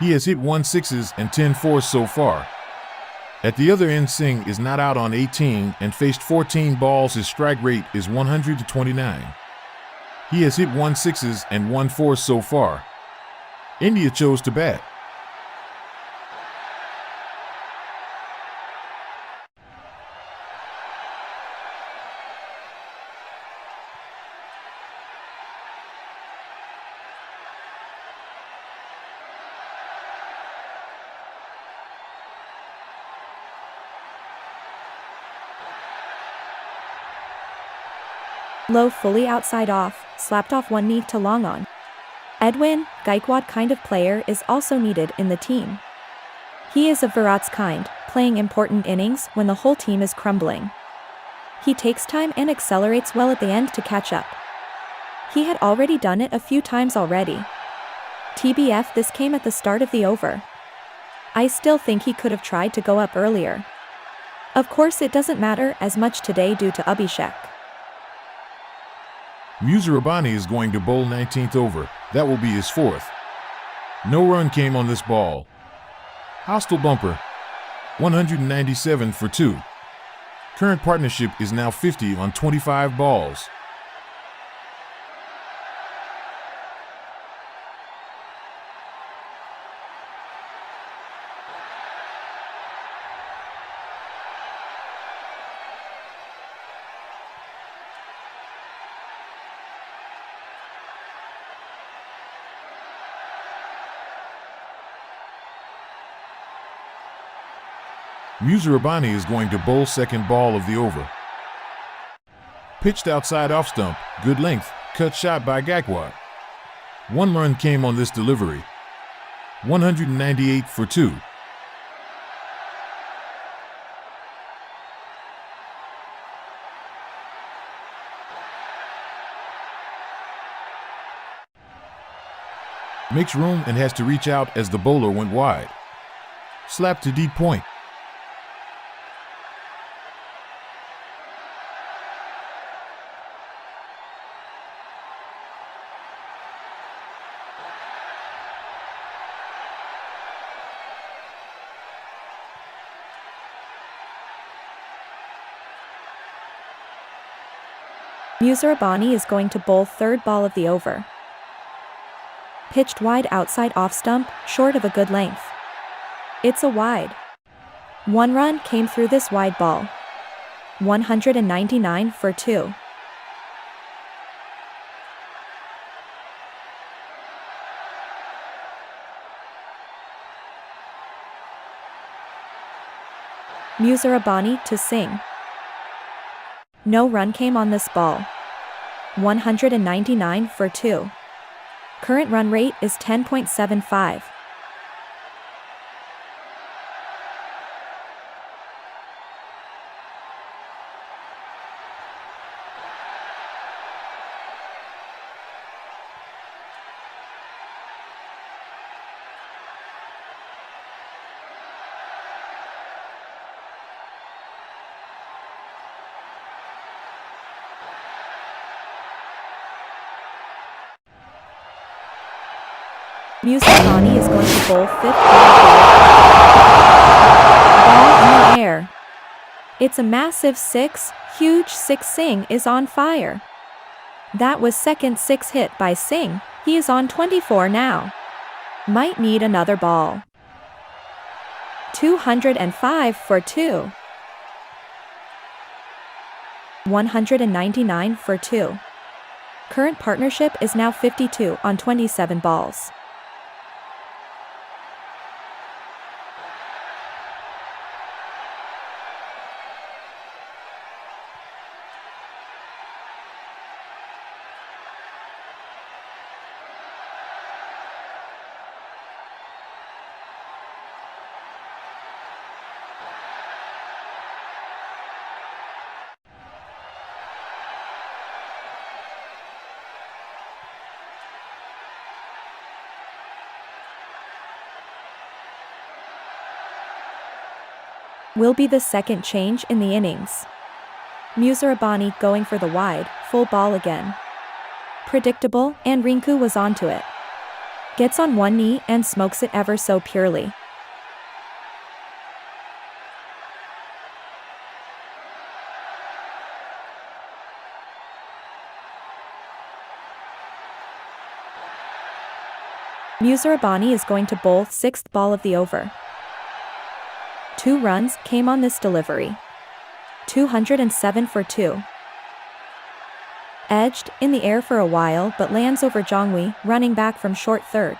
He has hit 1 6s and 10 4s so far. At the other end, Singh is not out on 18 and faced 14 balls. His strike rate is 129. He has hit 1 6s and 1 4s so far. India chose to bat. Low fully outside off, slapped off one knee to long on. Edwin, Gaikwad kind of player is also needed in the team. He is of Virat's kind, playing important innings when the whole team is crumbling. He takes time and accelerates well at the end to catch up. He had already done it a few times already. TBF, this came at the start of the over. I still think he could have tried to go up earlier. Of course it doesn't matter as much today due to Abhishek. Muzarabani is going to bowl 19th over. That will be his 4th. No run came on this ball. Hostile bumper. 197 for 2. Current partnership is now 50 on 25 balls. Musarabani is going to bowl second ball of the over. Pitched outside off stump, good length, cut shot by Gaikwad. 1 run came on this delivery. 198 for 2. Makes room and has to reach out as the bowler went wide. Slap to deep point. Musarabani is going to bowl third ball of the over. Pitched wide outside off stump, short of a good length. It's a wide. 1 run came through this wide ball. 199 for 2. Musarabani to Singh. No run came on this ball. 199 for 2. Current run rate is 10.75. Musarabani is going to bowl fifth ball in the air. It's a massive 6, huge 6. Singh is on fire. That was second 6 hit by Singh. He is on 24 now. Might need another ball. 205 for 2. 199 for 2. Current partnership is now 52 on 27 balls. Will be the second change in the innings. Musarabani going for the wide, full ball again. Predictable, and Rinku was onto it. Gets on one knee and smokes it ever so purely. Musarabani is going to bowl sixth ball of the over. 2 runs came on this delivery. 207 for 2. Edged in the air for a while but lands over Jongwi, running back from short third.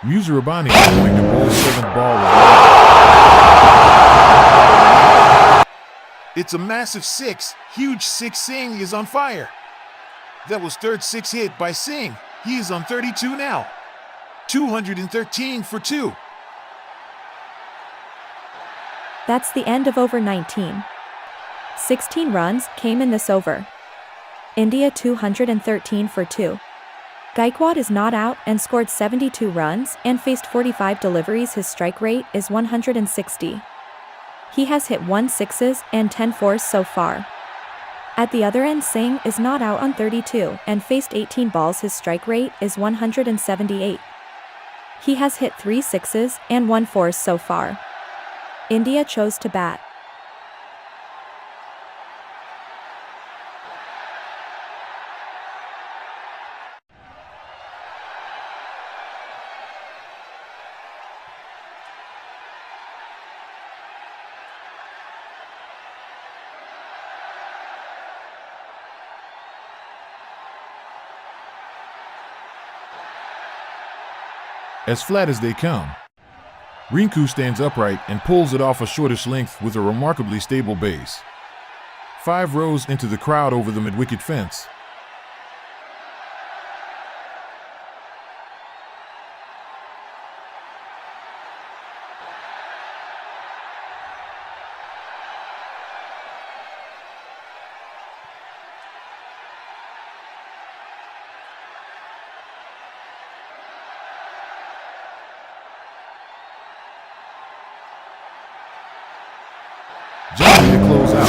Musarabani is going to bowl seventh ball of It's a massive 6, huge 6. Singh is on fire. That was third 6 hit by Singh. He is on 32 now. 213 for 2. That's the end of over 19. 16 runs came in this over. India 213 for 2. Gaikwad is not out and scored 72 runs and faced 45 deliveries. His strike rate is 160. He has hit 1 6s and 10 4s so far. At the other end, Singh is not out on 32 and faced 18 balls. His strike rate is 178. He has hit 3 6s and 1 4s so far. India chose to bat. as flat as they come. Rinku stands upright and pulls it off a shortish length with a remarkably stable base. 5 rows into the crowd over the mid-wicket fence. Jamie to close out.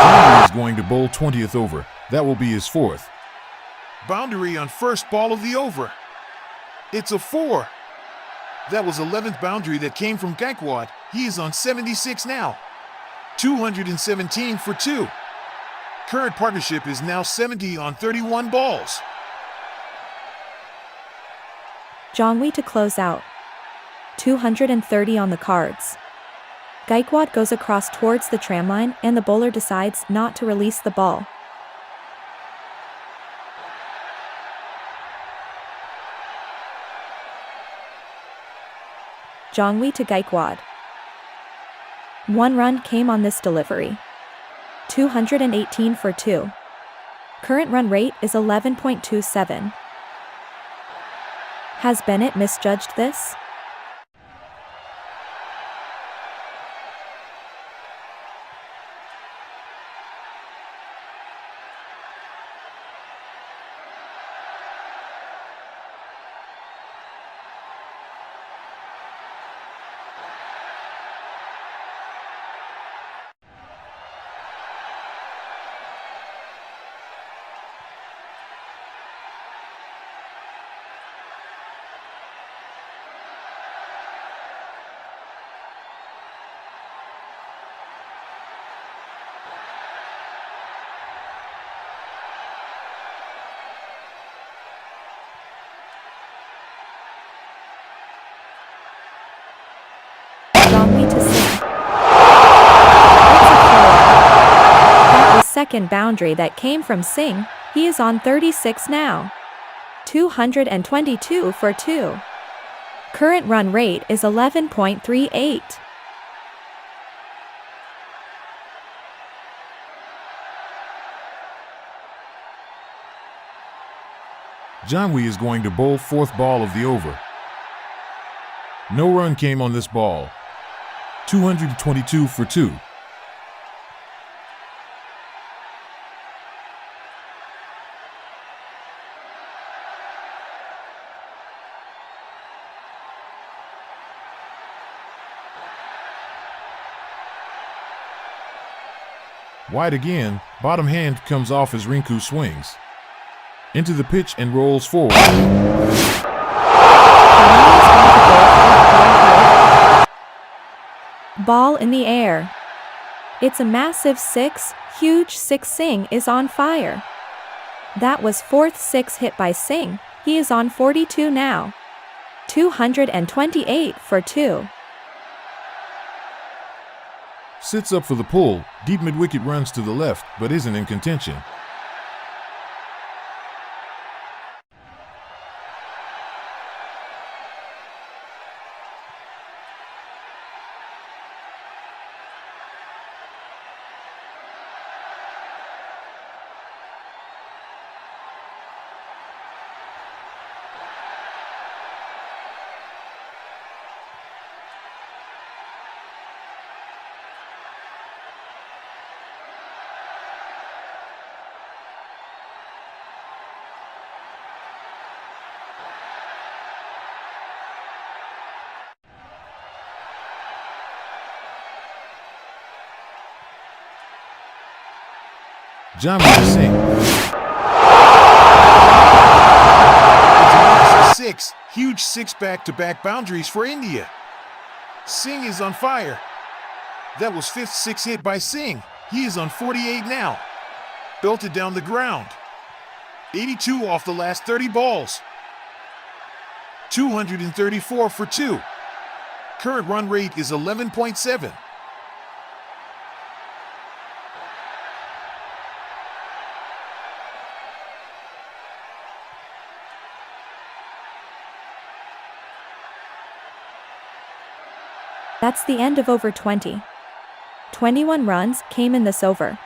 Jamie is going to bowl 20th over. That will be his 4th. Boundary on first ball of the over. It's a 4. That was 11th boundary that came from Gaikwad. He is on 76 now. 217 for 2. Current partnership is now 70 on 31 balls. Jongwi to close out. 230 on the cards. Gaikwad goes across towards the tramline and the bowler decides not to release the ball. Jongwi to Gaikwad. 1 run came on this delivery. 218 for 2. Current run rate is 11.27. Has Bennett misjudged this? Jongwi to Singh. That's a 4. That was second boundary that came from Singh. He is on 36 now. 222 for 2. Current run rate is 11.38. Jongwi is going to bowl 4th ball of the over. No run came on this ball. 222 for 2. Wide again, bottom hand comes off as Rinku swings. Into the pitch and rolls forward. Ball in the air. It's a massive 6, huge 6. Singh is on fire. That was 4th 6 hit by Singh. He is on 42 now. 228 for 2. Sits up for the pull, deep mid-wicket runs to the left, but isn't in contention. Jamie to Singh. It's a 6, huge 6 back-to-back boundaries for India. Singh is on fire. That was 5th 6 hit by Singh. He is on 48 now. Belted down the ground. 82 off the last 30 balls. 234 for 2. Current run rate is 11.7. That's the end of over 20. 21 runs came in this over.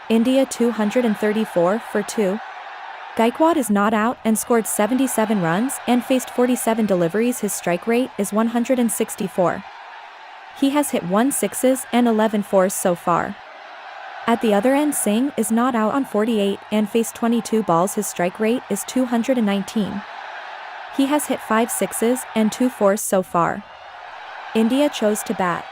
India 234 for 2. Gaikwad is not out and scored 77 runs and faced 47 deliveries. His strike rate is 164. He has hit 1 sixes and 11 fours so far. At the other end, Singh is not out on 48 and faced 22 balls. His strike rate is 219. He has hit 5 sixes and 2 fours so far. India chose to bat.